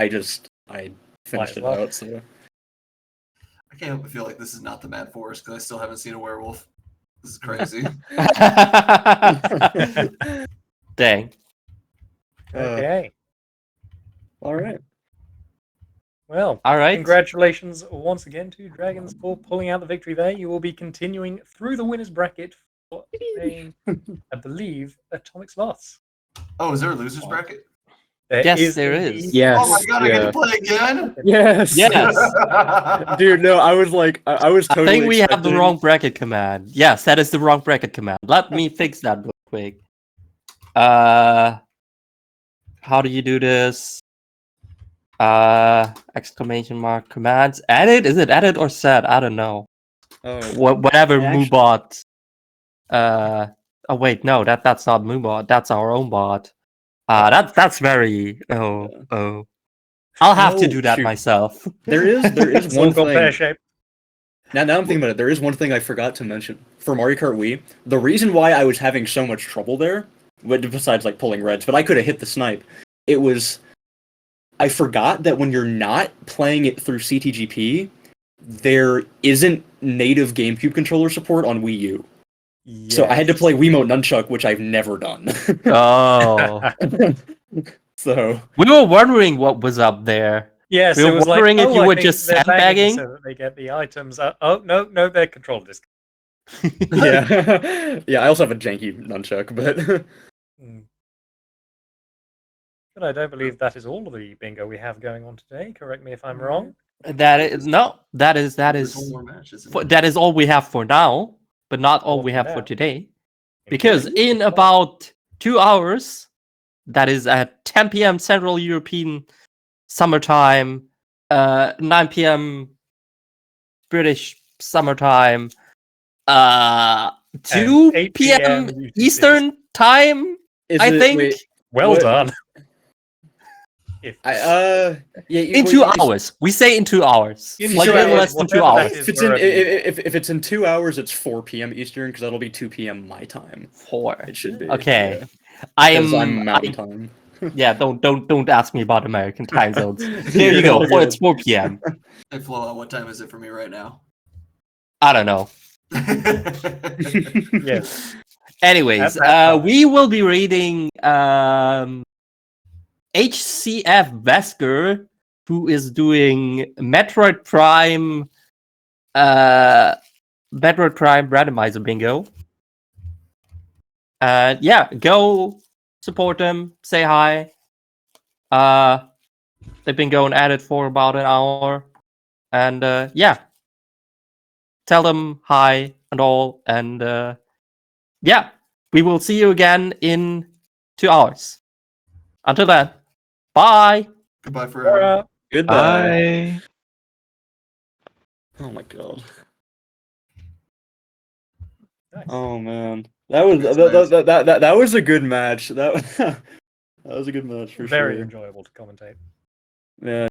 finished it out. So I can't help but feel like this is not the Mad Forest because I still haven't seen a werewolf. This is crazy. Dang. Okay. All right. Well, all right. Congratulations once again to dragonz for pulling out the victory there. You will be continuing through the winners bracket for playing, I believe, Atomic Sloths. Oh, is there a losers bracket? Yes, there is. Yes. Oh my god, I get to play again? Yes. Yes. Dude, no, I was like, I was totally I think we have the wrong bracket command. Yes, that is the wrong bracket command. Let me fix that real quick. How do you do this? Exclamation mark commands. Edit? Is it edit or set? I don't know. Whatever Moobot. Oh wait, no, that's not Moobot. That's our own bot. That's very I'll have to do that shoot. myself. There is It's all one got thing. pear shape. Now I'm thinking about it. There is one thing I forgot to mention for Mario Kart Wii. The reason why I was having so much trouble there, besides like pulling reds, but I could have hit the snipe. It was I forgot that when you're not playing it through CTGP, there isn't native GameCube controller support on Wii U. Yes. So I had to play Wiimote Nunchuck, which I've never done. Oh. So We were wondering what was up there. Yes, We it were was like, wondering if you I were think just they're begging sandbagging. so that they get the items. Oh no, they're controller disc. yeah, yeah. I also have a janky nunchuck, but But I don't believe that is all of the bingo we have going on today. Correct me if I'm wrong. That is There's one more match, isn't it? that is all we have for now, but not all All we for have now. for today. Because Indeed. in about 2 hours, that is at 10 p.m. Central European summertime, 9 p.m. British summertime, 2 And 8 p.m. UTC. Eastern time, I think. Wait, Well what- done. yeah. In 2 hours. We say in 2 hours. In Like 2 in hours, less than 2 whatever that hours. is. If it's in 2 hours, it's 4 p.m. Eastern because that'll be 2 p.m. my time. 4. It should be. Okay. Yeah. I 'Cause am I'm Mountain Time. Yeah, don't ask me about American time zones. Here you go. You're It's 4 p.m. Hey, Flo, what time is it for me right now? I don't know. Yes. Anyways, At that time. we will be reading HCF Vesker, who is doing Metroid Prime randomizer bingo. Yeah, go support them, say hi. They've been going at it for about an hour, and yeah, tell them hi and all, and yeah, we will see you again in 2 hours. Until then, bye. Goodbye forever. Goodbye. Bye. Oh my god. Nice. Oh man, that was That's that was a good match. That was a good match for Very sure. enjoyable to commentate. Yeah.